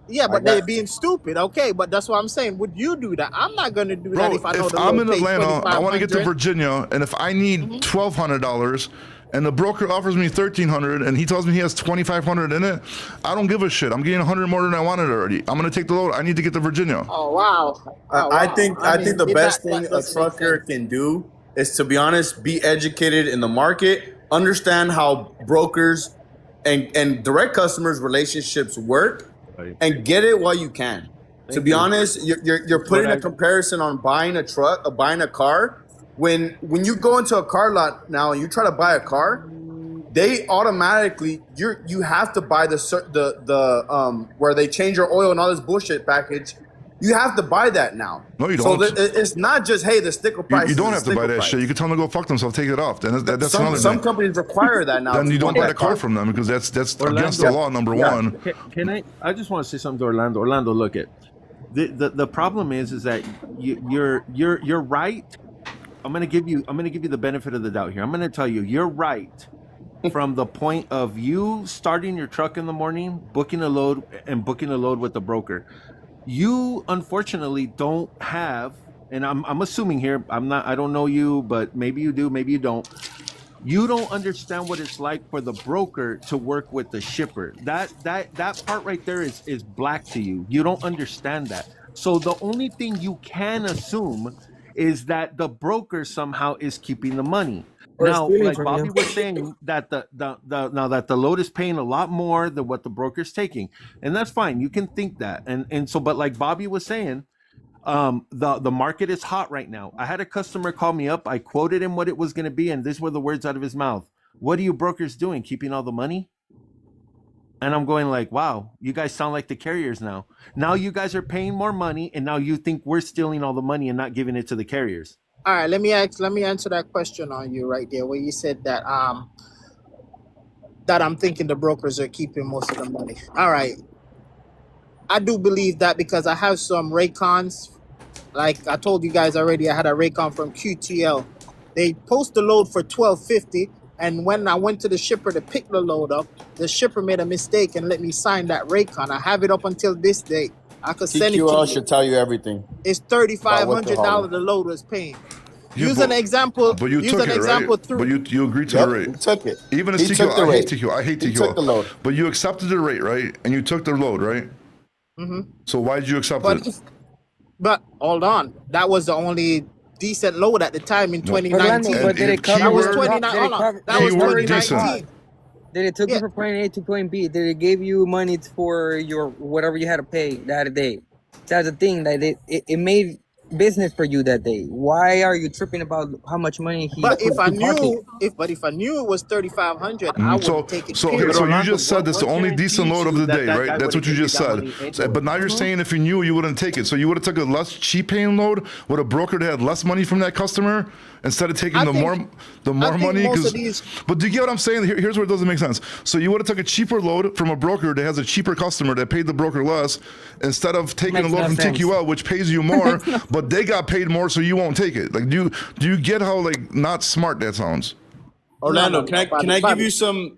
Yeah, but they're being stupid. Okay, but that's what I'm saying. Would you do that? I'm not going to do that if I know the I'm load in pays Atlanta, I want to get to $2,500. Virginia, and if I need $1,200. And the broker offers me $1,300, and he tells me he has $2,500 in it. I don't give a shit. I'm getting $100 more than I wanted already. I'm gonna take the load. I need to get to Virginia. Oh wow! I think the best thing a trucker can do is, to be honest, be educated in the market, understand how brokers and direct customers relationships work, and get it while you can. To be honest, you're putting a comparison on buying a truck, buying a car. When you go into a car lot now and you try to buy a car, they automatically you have to buy the where they change your oil and all this bullshit package. You have to buy that now. No, you don't. So it's not just, hey, the sticker price. You don't have to buy that shit. You can tell them to go fuck themselves, take it off. Then that's another some thing. companies require that now. Then you don't buy the car from them because that's against the law. Number one. Can I just want to say something to Orlando. Orlando, look at the problem is that you're right. I'm gonna give you the benefit of the doubt here. I'm gonna tell you you're right from the point of you starting your truck in the morning, booking a load with the broker. You unfortunately don't have, and I'm assuming here, I don't know you, but maybe you do, maybe you don't. You don't understand what it's like for the broker to work with the shipper. That part right there is black to you. You don't understand that. So the only thing you can assume is that the broker somehow is keeping the money. Now, like Bobby was saying, that the load is paying a lot more than what the broker's taking, and that's fine. You can think that, and so, but like Bobby was saying, the market is hot right now. I had a customer call me up. I quoted him what it was going to be, and these were the words out of his mouth: "What are you brokers doing? Keeping all the money?" And I'm going like, wow, you guys sound like the carriers now. Now you guys are paying more money, and now you think we're stealing all the money and not giving it to the carriers. All right, let me answer that question on you right there, where you said that that I'm thinking the brokers are keeping most of the money. All right, I do believe that because I have some Raycons. Like I told you guys already, I had a Raycon from QTL. They post the load for $1,250. And when I went to the shipper to pick the load up, the shipper made a mistake and let me sign that Raycon. I have it up until this day. I could send it to you. TQL should tell you everything. It's $3,500 the load was paying. Use an example. But you took it, right? But you agreed to the rate. He took it. Even as TQL, I hate TQL. He took the load. But you accepted the rate, right? And you took the load, right? Mm-hmm. So why did you accept it? But hold on, that was the only decent load at the time in 2019. But did it cover? That was 2019. Did it took you from point A to point B? Did it give you money for your whatever you had to pay that day? That's the thing that it made business for you that day. Why are you tripping about how much money he? But if I he pocket? knew, if I knew it was 3,500, I would take it. So period. you just said that's the only decent load of the day, right? That's what you just said. But now you're Mhm. saying if you knew, you wouldn't take it. So you would have took a less cheap paying load with a broker that had less money from that customer instead of taking the more money. But do you get what I'm saying? Here's where it doesn't make sense. So you would have took a cheaper load from a broker that has a cheaper customer that paid the broker less instead of taking a load from TQL, which pays you more, but they got paid more, so you won't take it. Like, do you get how like not smart that sounds? Orlando, can I give you some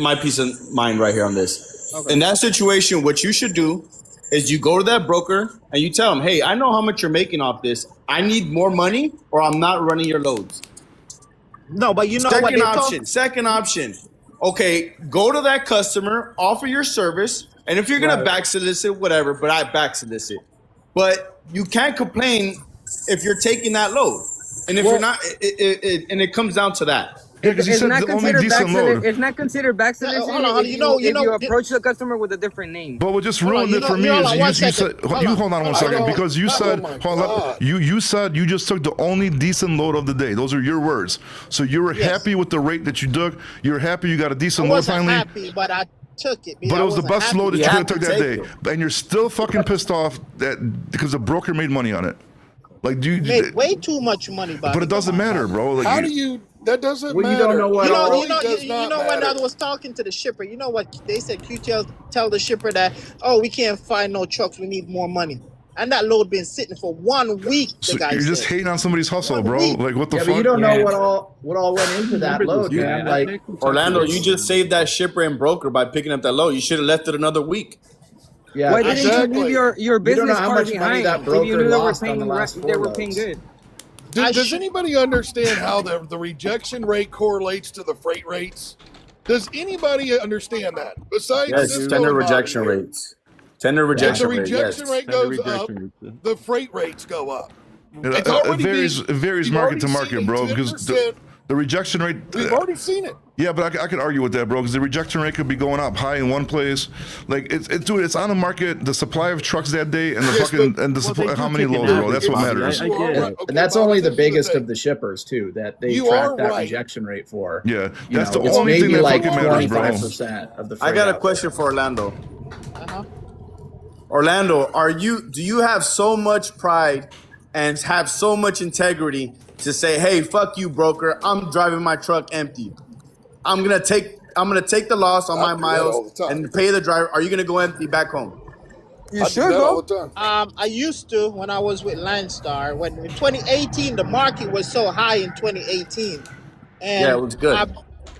my peace of mind right here on this? Okay. In that situation, what you should do is you go to that broker and you tell them, hey, I know how much you're making off this. I need more money or I'm not running your loads. No, but you know what Second option. Okay, go to that customer, offer your service, and if you're gonna back solicit, whatever, but I back solicit. But you can't complain if you're taking that load. And if you're not, and it comes down to that. Yeah, because you said the only decent load. It's not considered back soliciting if you approach the customer with a different name. But what just ruined it for me is you said, hold on one second, because you said, you said you just took the only decent load of the day. Those are your words. So you were happy with the rate that you took. You're happy you got a decent load finally. I wasn't happy, but I took it. But it was the best load that you could have took that day. And you're still fucking pissed off that because the broker made money on it. Like, do you made way too much money, Bobby. But it doesn't matter, bro. Like, how do you? That doesn't matter. You don't know what. You know when I was talking to the shipper, you know what they said? Tell the shipper that, oh, we can't find no trucks. We need more money. And that load been sitting for 1 week. So you're just hating on somebody's hustle, bro. Like, what the fuck? But you don't know what all went into that load, man. Like, Orlando, you just saved that shipper and broker by picking up that load. You should have left it another week. Yeah, why didn't you leave your business card behind? That If you knew lost they were paying good. Does anybody understand how the rejection rate correlates to the freight rates? Does anybody understand that? Besides tender rejection rates. Tender rejection rate. If the rejection rate goes up, the freight rates go up. It varies market to market, bro, because the rejection rate. We've already seen it. Yeah, but I could argue with that, bro, because the rejection rate could be going up high in one place. Like it's on the market, the supply of trucks that day, and the supply, how many loads, bro. That's what matters. I get it. And that's only the biggest of the shippers too that they track that rejection rate for. Yeah, that's the only thing that fucking matters, bro. 25% of the. I got a question for Orlando. Orlando, do you have so much pride and have so much integrity to say, hey, fuck you, broker, I'm driving my truck empty. I'm gonna take the loss on my miles and pay the driver. Are you gonna go empty back home? You should go. I used to when I was with Landstar. When in 2018, the market was so high in 2018, and it was good.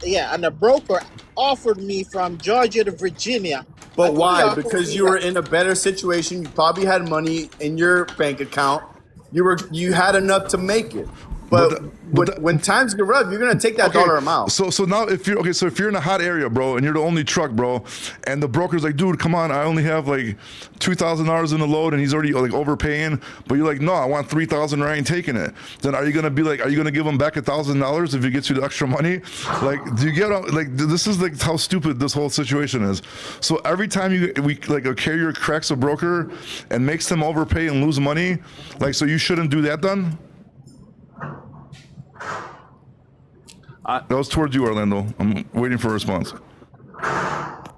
And the broker offered me from Georgia to Virginia. But why? Because you were in a better situation. You probably had money in your bank account. You had enough to make it. But when times get rough, you're gonna take that dollar amount. So now if you're in a hot area, bro, and you're the only truck, bro, and the broker's like, dude, come on, I only have like $2,000 in the load, and he's already like overpaying, but you're like, no, I want $3,000, or I ain't taking it. Then are you gonna give him back $1,000 if he gets you the extra money? Like, do you get like this is like how stupid this whole situation is. So every time a carrier cracks a broker and makes them overpay and lose money, like, so you shouldn't do that then. That was towards you, Orlando. I'm waiting for a response.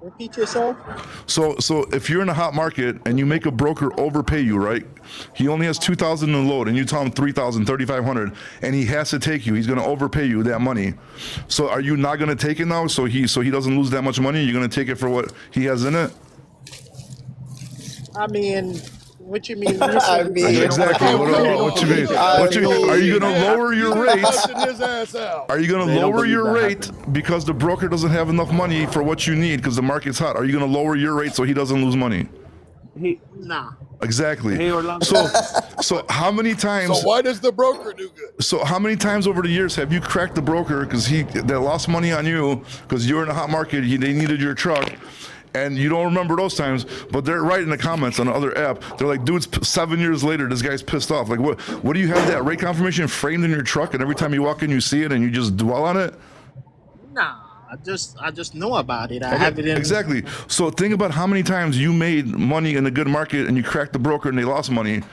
Repeat yourself. So if you're in a hot market and you make a broker overpay you, right? He only has $2,000 in the load, and you tell him $3,000, $3,500, and he has to take you. He's going to overpay you that money. So are you not going to take it now? So he doesn't lose that much money. You're going to take it for what he has in it. I mean. What you mean? Exactly. What you mean? Are you going to lower your rates? Are you going to lower your rate because the broker doesn't have enough money for what you need because the market's hot? Are you going to lower your rate so he doesn't lose money? Nah. Exactly. Hey, Orlando. So how many times? So why does the broker do good? So how many times over the years have you cracked the broker because they lost money on you because you're in a hot market? They needed your truck. And you don't remember those times, but they're right in the comments on the other app. They're like, dude, it's 7 years later, this guy's pissed off. Like, what do you have that rate confirmation framed in your truck, and every time you walk in, you see it, and you just dwell on it? Nah, I just know about it. I have it in. Exactly. So think about how many times you made money in a good market, and you cracked the broker, and they lost money.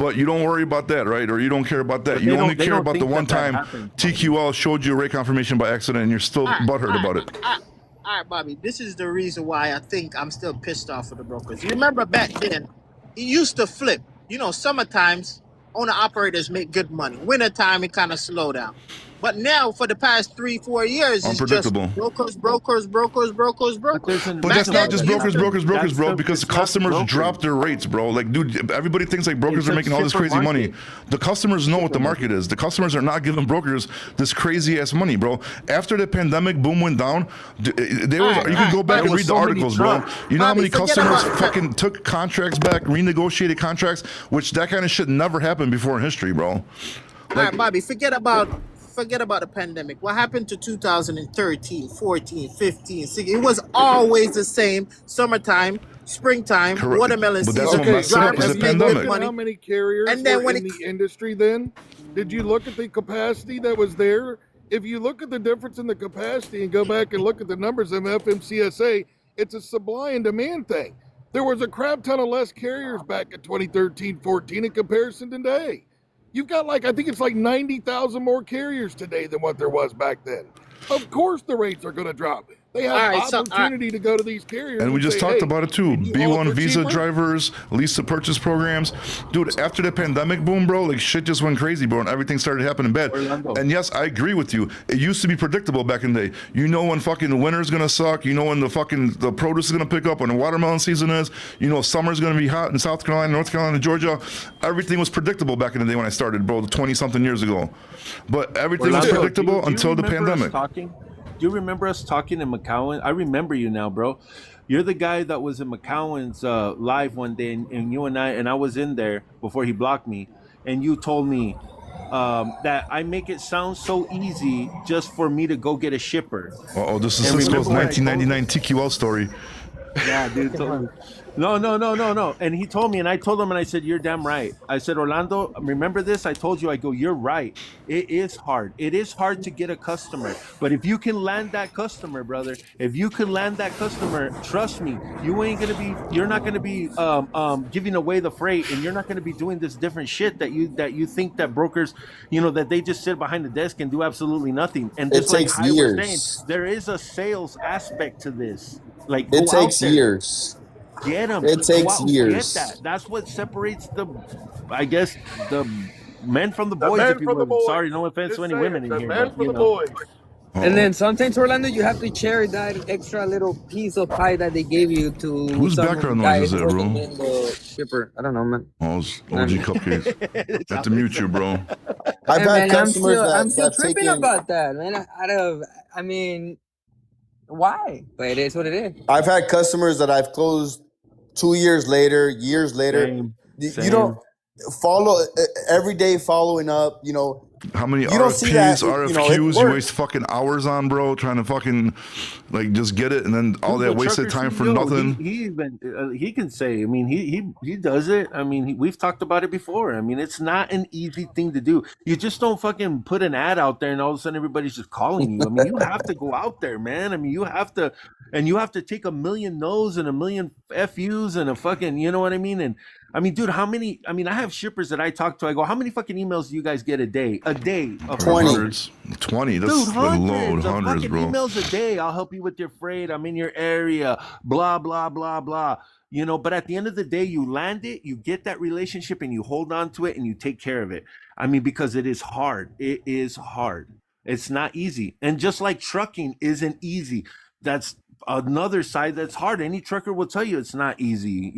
But you don't worry about that, right? Or you don't care about that. But You they only don't- they care don't about the think one that time happened. TQL showed you a rate confirmation by accident and you're still butthurt about it. All right, Bobby. This is the reason why I think I'm still pissed off with the brokers. You remember back then, it used to flip. You know, summertimes owner operators make good money. Wintertime it kind of slow down. But now for the past 3-4 years, it's just Unpredictable. brokers. But Back that's not then, just it used brokers, to- bro, because customers drop their rates, bro. Like, dude, everybody thinks like brokers It's are a making all this shipper crazy money. market. The customers know what the market is. The customers are not giving brokers this crazy ass money, bro. After the pandemic boom went down, there was, you can go back and read the articles, bro. You know how many customers fucking took contracts back, renegotiated contracts, which that kind of shit never happened before in history, bro. All right, Bobby, forget about the pandemic. What happened to 2013, 14, 15, 16? It was always the same. Summertime, springtime, Correct. watermelon But that's season. what messed it up, is the drivers make good pandemic. money. How many carriers And then were when in the industry then? Did you look at the capacity that was there? If you look at the difference in the capacity and go back and look at the numbers of FMCSA, it's a supply and demand thing. There was a crap ton of less carriers back in 2013, 14 in comparison to today. You've got I think it's 90,000 more carriers today than what there was back then. Of course the rates are going to drop. They have opportunity to go to these carriers. And we just say, talked "Hey, about it too. can you haul B1 for visa cheaper?" drivers, lease to purchase programs. Dude, after the pandemic boom, bro, like shit just went crazy, bro, and everything started happening bad. And yes, I agree with you. It used to be predictable back in the day. You know when fucking winter's gonna suck, you know when the produce is gonna pick up, when the watermelon season is, you know summer's gonna be hot in South Carolina, North Carolina, Georgia. Everything was predictable back in the day when I started, bro, 20-something years ago. But everything was Orlando, predictable do you until the remember us pandemic. talking? Do you remember us talking in McCowan? I remember you now, bro. You're the guy that was in McCowan's live one day, and you and I was in there before he blocked me, and you told me that I make it sound so easy just for me to go get a shipper. Oh, this is And Cisco's remember when I told 1999 TQL story. Yeah, dude. No. And he told me, and I told him, and I said, "You're damn right." I said, "Orlando, remember this?" I told you, I go, "You're right. It is hard. It is hard to get a customer. But if you can land that customer, brother, if you can land that customer, trust me, you're not gonna be giving away the freight, and you're not gonna be doing this different shit that you think that brokers, that they just sit behind the desk and do absolutely nothing." And just like I was saying, there is a sales aspect to this. Like, It go out takes there. years. Get them. It takes years. Get that. That's what separates the men from the boys. men If you from the will. boys. Sorry, no offense to any women in here. but, you know. Oh. And then sometimes, Orlando, you have to share that extra little piece of pie that they gave you to Whose some background guy noise is that, bro? working in the shipper. I don't know, man. Oh, it's OG Cupcakes. Have to mute you, bro. I've Hey, had man, customers I'm still that tripping taken- about that, man. I mean, why? But it is what it is. I've had customers that I've closed 2 years later, years later. Same. You don't follow every day following up, How many You don't see that, RFQs, it RFQs you works. waste fucking hours on, bro, trying to fucking just get it, and then all Dude, that the wasted trucker time for CEO, nothing. He even he can say. I mean, he does it. I mean, we've talked about it before. I mean, it's not an easy thing to do. You just don't fucking put an ad out there, and all of a sudden everybody's just calling you. I mean, you have to go out there, man. I mean, you have to take a million no's and a million FU's and a fucking, you know what I mean? And I mean, dude, I have shippers that I talk to. I go, how many fucking emails do you guys get a day? A day of 20. 20. That's Dude, a load. hundreds of Hundreds, fucking bro. emails a day. I'll help you with your freight. I'm in your area. Blah blah blah blah. But at the end of the day, you land it, you get that relationship, and you hold on to it, and you take care of it. I mean, because it is hard. It is hard. It's not easy. And just like trucking isn't easy, that's another side that's hard. Any trucker will tell you it's not easy,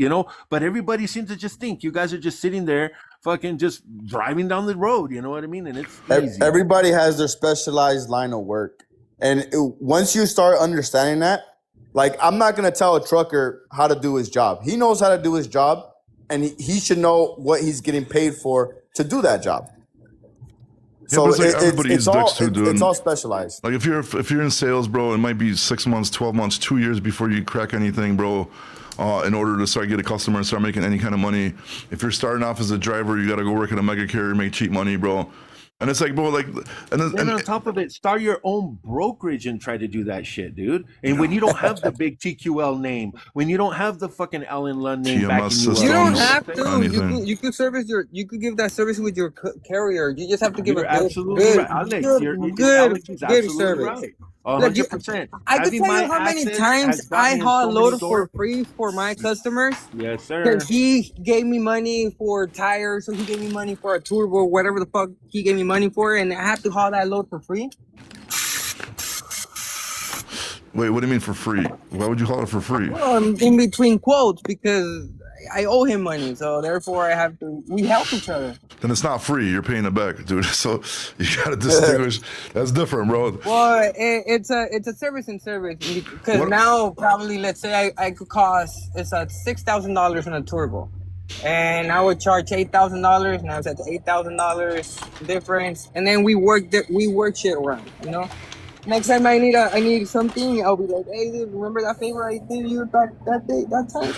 but everybody seems to just think you guys are just sitting there fucking just driving down the road, you know what I mean? And it's easy. Everybody has their specialized line of work. And once you start understanding that, like, I'm not going to tell a trucker how to do his job. He knows how to do his job, and he should know what he's getting paid for to do that job. Yeah, but it's like everybody it's is dicks too, dude. It's all specialized. Like if you're in sales, bro, it might be 6 months, 12 months, 2 years before you crack anything, bro. In order to start get a customer and start making any kind of money. If you're starting off as a driver, you got to go work at a mega carrier, make cheap money, bro. And it's like, bro, like, then on top of it, start your own brokerage and try to do that shit, dude. And when you don't have the big TQL name, when you don't have the fucking Allen Lund name TMS backing you up, You don't systems, have to. anything. You could service your. You could give that service with your carrier. You just have to give You're a good, absolutely good, right. Alex, good, Alex is good absolutely service. right. Look, 100%. I could Having tell my you how many assets times has got I me in haul so a many load for doors. free for my customers. Yes, sir. Because he gave me money for tires, so he gave me money for a turbo, whatever the fuck he gave me money for, and I have to haul that load for free. Wait, what do you mean for free? Why would you haul it for free? Well, I'm in between quotes because I owe him money, so therefore I have to. We help each other. Then it's not free. You're paying it back, dude. So you gotta distinguish. That's different, bro. Well, it's a service and service because now probably let's say I could cost it's at $6,000 in a turbo, and I would charge $8,000. Now it's at $8,000 difference, and then we work shit around, you know. Next time I need something, I'll be like, hey, dude, remember that favor I did you that time?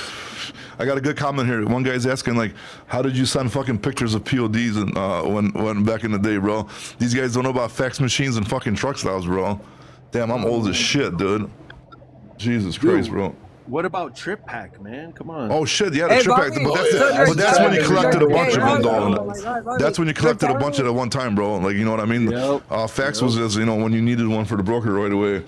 I got a good comment here. One guy's asking, like, how did you send fucking pictures of PODs and when back in the day, bro? These guys don't know about fax machines and fucking truck styles, bro. Damn, I'm old as shit, dude. Jesus Christ, bro. What about Trip Pack, man? Come on. Oh shit, yeah, the Trip Pack. But that's when you collected a bunch of them, though. That's when you collected a bunch at one time, bro. Like, you know what I mean? Fax was just, you know, when you needed one for the broker right away.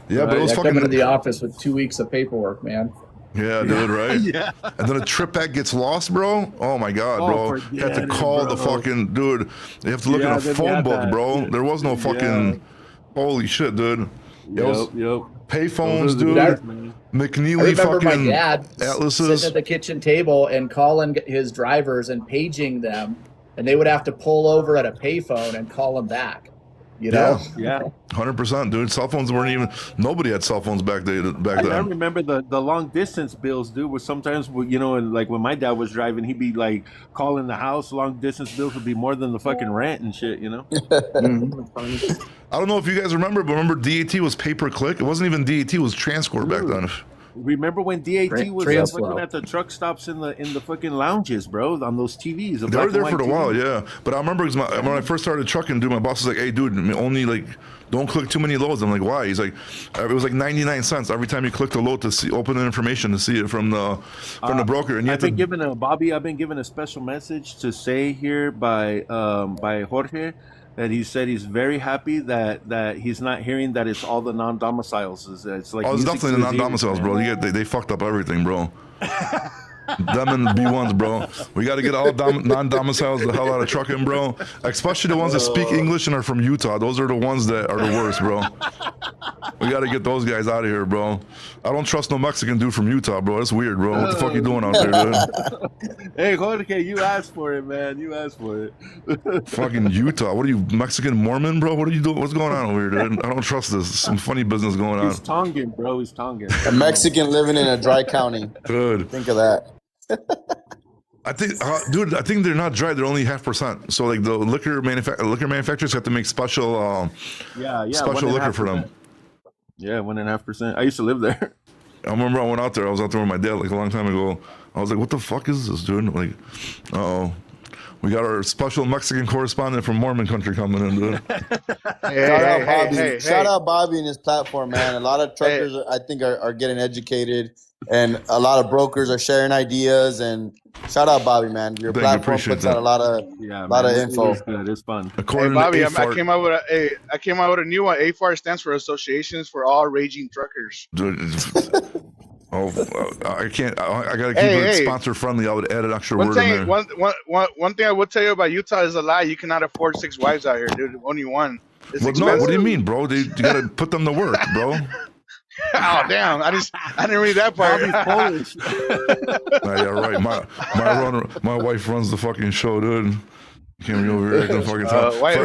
Yeah, but it was fucking. Coming to the office with 2 weeks of paperwork, man. Yeah, dude, right? Yeah. And then a Trip Pack gets lost, bro. Oh my god, bro. You had to call the fucking dude. You have to look at a phone book, bro. There was no fucking. Holy shit, dude. Pay phones, dude. McNeely fucking my dad atlases. Sitting at the kitchen table and calling his drivers and paging them, and they would have to pull over at a payphone and call them back. You know? Yeah. 100%, dude. Cell phones weren't even. Nobody had cell phones back then. I remember the long distance bills, dude. Was sometimes, you know, and like when my dad was driving, he'd be like calling the house. Long distance bills would be more than the fucking rent and shit, you know. I don't know if you guys remember, but remember DAT was pay per click. It wasn't even DAT. It was Transcore back then. Remember when DAT was looking at the truck stops in the fucking lounges, bro, on those TVs? They were there for a while, yeah. But I remember when I first started trucking, dude, my boss was like, "Hey, dude, only like don't click too many loads." I'm like, "Why?" He's like, "It was like 99 cents every time you clicked a load to open the information to see it from the broker." And I've been given a special message to say here by Jorge. That he said he's very happy that he's not hearing that it's all the non-domiciles. It's like it's definitely the non-domiciles, bro. They fucked up everything, bro. Them and the B1s, bro. We got to get all non-domiciles the hell out of trucking, bro. Especially the ones that speak English and are from Utah. Those are the ones that are the worst, bro. We got to get those guys out of here, bro. I don't trust no Mexican dude from Utah, bro. That's weird, bro. What the fuck you doing out there, dude? Hey, Jorge, you asked for it, man. You asked for it. Fucking Utah. What are you, Mexican Mormon, bro? What are you doing? What's going on over here, dude? I don't trust this. Some funny business going on. He's Tongan, bro. He's Tongan. A Mexican living in a dry county. Good. Think of that. I think, dude. I think they're not dry. They're only 0.5%. So like the liquor manufacturers have to make special, special liquor for them. Yeah, 1.5%. I used to live there. I remember I went out there. I was out there with my dad like a long time ago. I was like, "What the fuck is this, dude?" Like, we got our special Mexican correspondent from Mormon country coming in, dude. Shout out Bobby and his platform, man. A lot of truckers, I think, are getting educated, and a lot of brokers are sharing ideas. And shout out Bobby, man. Your platform puts out a lot of info. It's good. It's fun. Hey, Bobby, I came out with a new one. AFAR stands for Associations for All Raging Truckers. Dude, I can't. I gotta keep it sponsor friendly. I would add an extra word in there. One thing I would tell you about Utah is a lie. You cannot afford 6 wives out here, dude. Only one. It's expensive. What do you mean, bro? You gotta put them to work, bro. Oh damn! I didn't read that part. Polish. Yeah, right. My wife runs the fucking show, dude. You can't be over here acting fucking tough. Why'd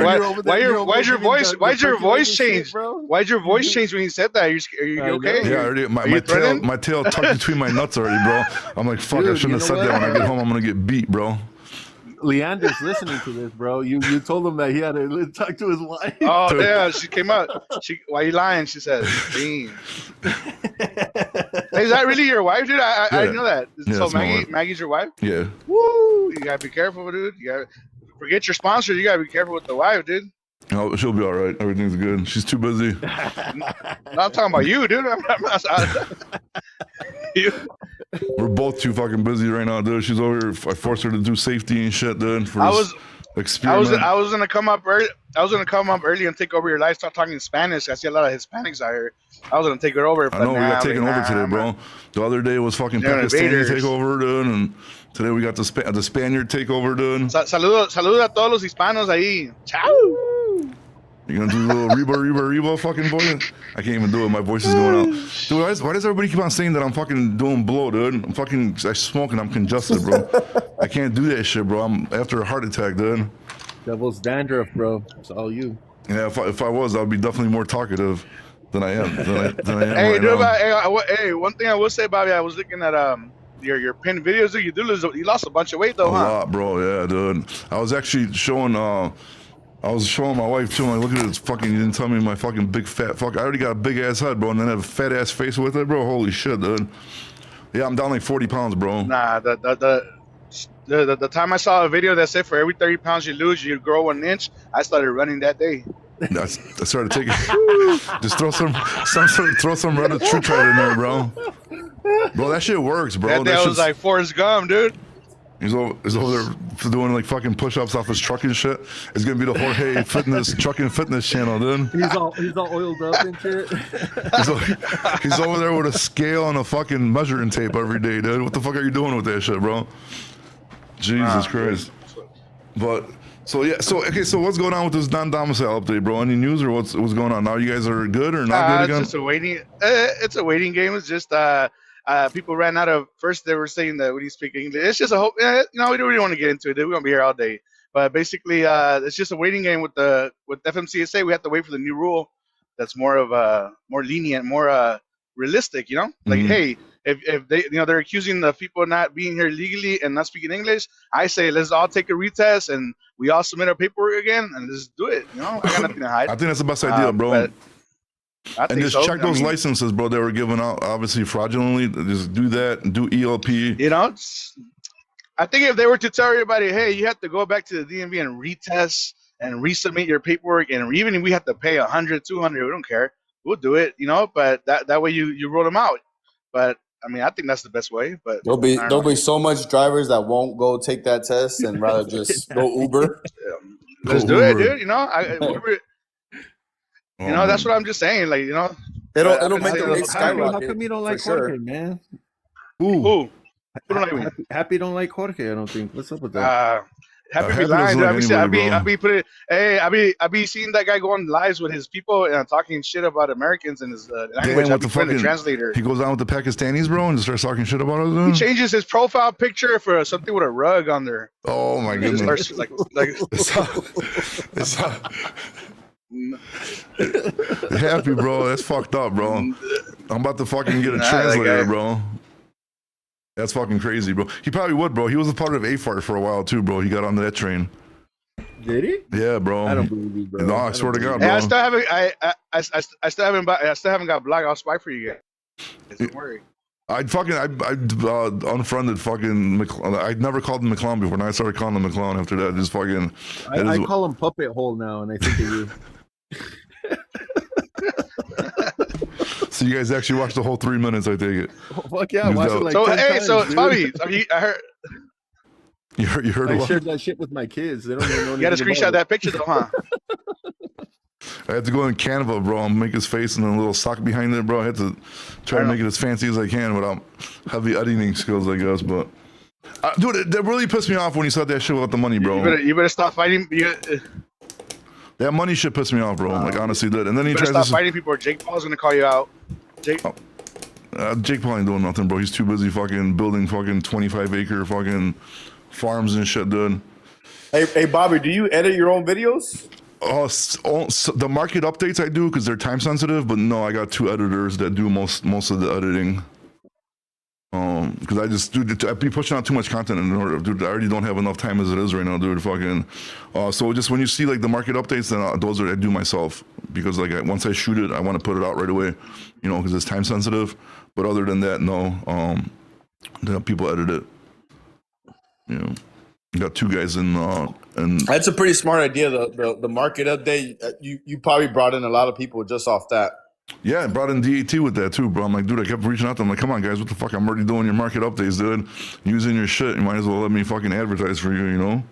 your voice change? Why'd your voice change when you said that? Are you okay? Yeah, already, my tail tucked between my nuts already, bro. I'm like, fuck, I shouldn't have said that. When I get home, I'm gonna get beat, bro. Leander's listening to this, bro. You told him that he had to talk to his wife. Oh yeah, she came out. Why you lying? She said, "Bean." Hey, is that really your wife, dude? I didn't know that. So Maggie's your wife? Yeah. Woo! You gotta be careful, dude. Forget your sponsor. You gotta be careful with the wife, dude. Oh, she'll be all right. Everything's good. She's too busy. No, I'm talking about you, dude. We're both too fucking busy right now, dude. She's over here. I forced her to do safety and shit, dude. For experiment. I was gonna come up early. I was gonna come up early and take over your life. Start talking Spanish. I see a lot of Hispanics out here. I was gonna take her over. I know we got taken over today, bro. The other day was fucking Pakistani takeover, dude, and today we got the Spaniard takeover, dude. Saluda a todos los hispanos ahí. Ciao. You gonna do a little reba fucking boy? I can't even do it. My voice is going out. Dude, why does everybody keep on saying that I'm fucking doing blow, dude? I smoke and I'm congested, bro. I can't do that shit, bro. I'm after a heart attack, dude. Devil's dandruff, bro. It's all you. Yeah, if I was, I'd be definitely more talkative than I am. Hey, right dude, now. hey, one thing I will say, Bobby, I was looking at your pin videos that you do. You lost a bunch of weight though, A lot, bro. Yeah, dude. I was actually showing. I was showing my wife too. I'm like, look at this fucking. You didn't tell me my fucking big fat fuck. I already got a big ass head, bro, and then I have a fat ass face with it, bro. Holy shit, dude. Yeah, I'm down like 40 pounds, bro. Nah, the time I saw a video that said for every 30 pounds you lose, you grow 1 inch. I started running that day. I started taking. Just throw some Reddit true trade in there, bro. Bro, that shit works, bro. That was like Forrest Gump, dude. He's over there doing like fucking push-ups off his truck and shit. It's gonna be the Jorge Fitness trucking fitness channel, dude. He's all oiled up and shit. He's over there with a scale and a fucking measuring tape every day, dude. What the fuck are you doing with that shit, bro? Jesus Christ. But so what's going on with this non-domicile update, bro? Any news or what's going on now? You guys are good or not good again? It's just a waiting. It's a waiting game. It's just people ran out of. First, they were saying that when you speak English, it's just a hope. We don't really want to get into it. We're gonna be here all day. But basically, it's just a waiting game with FMCSA. We have to wait for the new rule that's more lenient, more realistic. Like, hey, if they, they're accusing the people of not being here legally and not speaking English, I say let's all take a retest and we all submit our paperwork again and let's do it. I got nothing to hide. I think that's the best idea, bro. And just check those licenses, bro. They were given out obviously fraudulently. Just do that and do ELP. I think if they were to tell everybody, hey, you have to go back to the DMV and retest and resubmit your paperwork, and even if we have to pay $100, $200, we don't care. We'll do it, But that way you roll them out. But I mean, I think that's the best way. But there'll be so much drivers that won't go take that test and rather just go Uber. Let's do it, dude. That's what I'm just saying. Like, it'll make the rate skyrocket. How come you don't like Jorge, man? Who? Happy don't like Jorge. I don't think. What's up with that? Happy be lying. I be seeing that guy going lives with his people and talking shit about Americans and his language. With the fucking translator. He goes down with the Pakistanis, bro, and just starts talking shit about us. He changes his profile picture for something with a rug on there. Oh my goodness! Happy, bro. That's fucked up, bro. I'm about to fucking get a translator, bro. That's fucking crazy, bro. He probably would, bro. He was a part of AFART for a while too, bro. He got on that train. Did he? Yeah, bro. I don't believe you, bro. No, I swear to God, bro. I still haven't got blocked. I'll spy for you guys. Don't worry. I unfriended fucking McClown. I'd never called him McClown before. Now I started calling him McClown after that. Just fucking. I call him Puppet Hole now, and I think of you. So you guys actually watched the whole 3 minutes, I take it. Oh, fuck yeah, I watched it like 10 times, dude. Bobby, I heard. You heard I shared that shit with my kids. They don't even know. You got to screenshot that picture though, huh? I had to go in Canva, bro, and make his face and then a little sock behind it, bro. I had to try to make it as fancy as I can without heavy editing skills, I guess. But dude, that really pissed me off when you said that shit about the money, bro. You better stop fighting. That money shit pissed me off, bro. Like honestly, did. And then he tries to stop fighting people, or Jake Paul's gonna call you out. Jake Paul ain't doing nothing, bro. He's too busy fucking building fucking 25-acre fucking farms and shit, dude. Hey, Bobby, do you edit your own videos? The market updates I do because they're time sensitive, but no, I got 2 editors that do most of the editing. Because I be pushing out too much content in order, dude. I already don't have enough time as it is right now, dude. Fucking. So just when you see like the market updates, then those I do myself because like once I shoot it, I want to put it out right away, because it's time sensitive. But other than that, no. People edit it. Got 2 guys in and That's a pretty smart idea. The market update. You probably brought in a lot of people just off that. yeah, I brought in DAT with that too, bro. I'm like, dude, I kept reaching out to them. I'm like, come on, guys, what the fuck? I'm already doing your market updates, dude. Using your shit. You might as well let me fucking advertise for you, you know?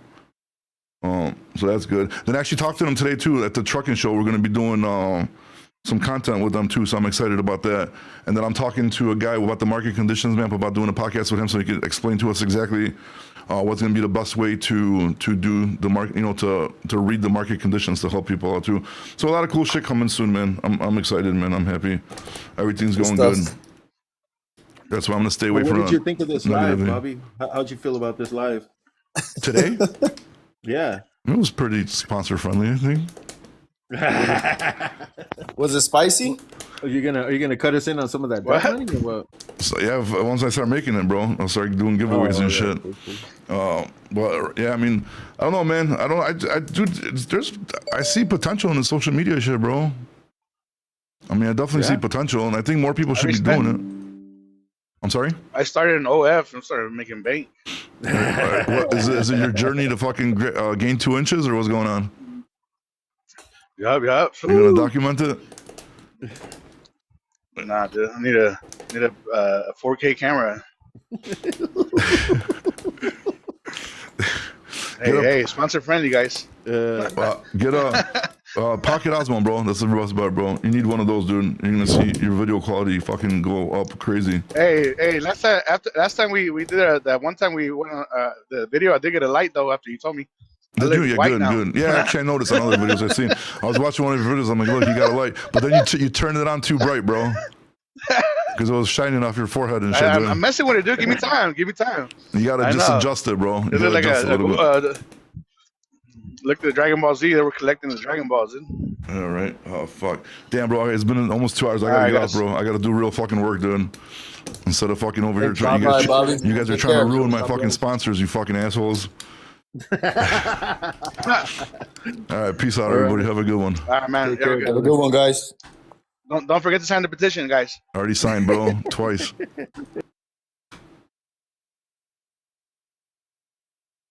So that's good. Then I actually talked to them today too at the trucking show. We're gonna be doing some content with them too, so I'm excited about that. And then I'm talking to a guy about the market conditions map, about doing a podcast with him so he can explain to us exactly what's going to be the best way to do the market, you know, to read the market conditions to help people out too. So a lot of cool shit coming soon, man. I'm excited, man. I'm happy. Everything's going good. That's why I'm going to stay away from. What did you think of this live, Bobby? How'd you feel about this live today? Yeah, it was pretty sponsor friendly, I think. Was it spicy? Are you gonna cut us in on some of that death money or what? So yeah, once I start making it, bro, I'll start doing giveaways and shit. But yeah, I mean, I don't know, man. I see potential in the social media shit, bro. I mean, I definitely see potential, and I think more people should be doing it. I'm sorry? I started in OF and started making bank. What is it your journey to fucking gain 2 inches, or what's going on? Yup. You gonna document it? Nah, dude. I need a 4K camera. Hey, sponsor friendly, guys. Get a Pocket Osmo, bro. That's the best bet, bro. You need one of those, dude. You're gonna see your video quality fucking go up crazy. Hey, last time we did that one time we went on the video. I did get a light though after you told me. Did you? Yeah, good. Yeah, actually, I noticed on other videos I've seen. I was watching one of your videos. I'm like, look, you got a light, but then you turned it on too bright, bro, because it was shining off your forehead and shit. I'm messing with it, dude. Give me time. You gotta just adjust it, bro. Is it like look at the Dragon Ball Z. They were collecting the Dragon Balls. All right. Oh fuck. Damn, bro. It's been almost 2 hours. I gotta get off, bro. I gotta do real fucking work, dude. Instead of fucking over here trying. You guys are trying to ruin my fucking sponsors. You fucking assholes. All right, peace out, everybody. Have a good one. All right, man. Have a good one, guys. Don't forget to sign the petition, guys. Already signed, bro. Twice.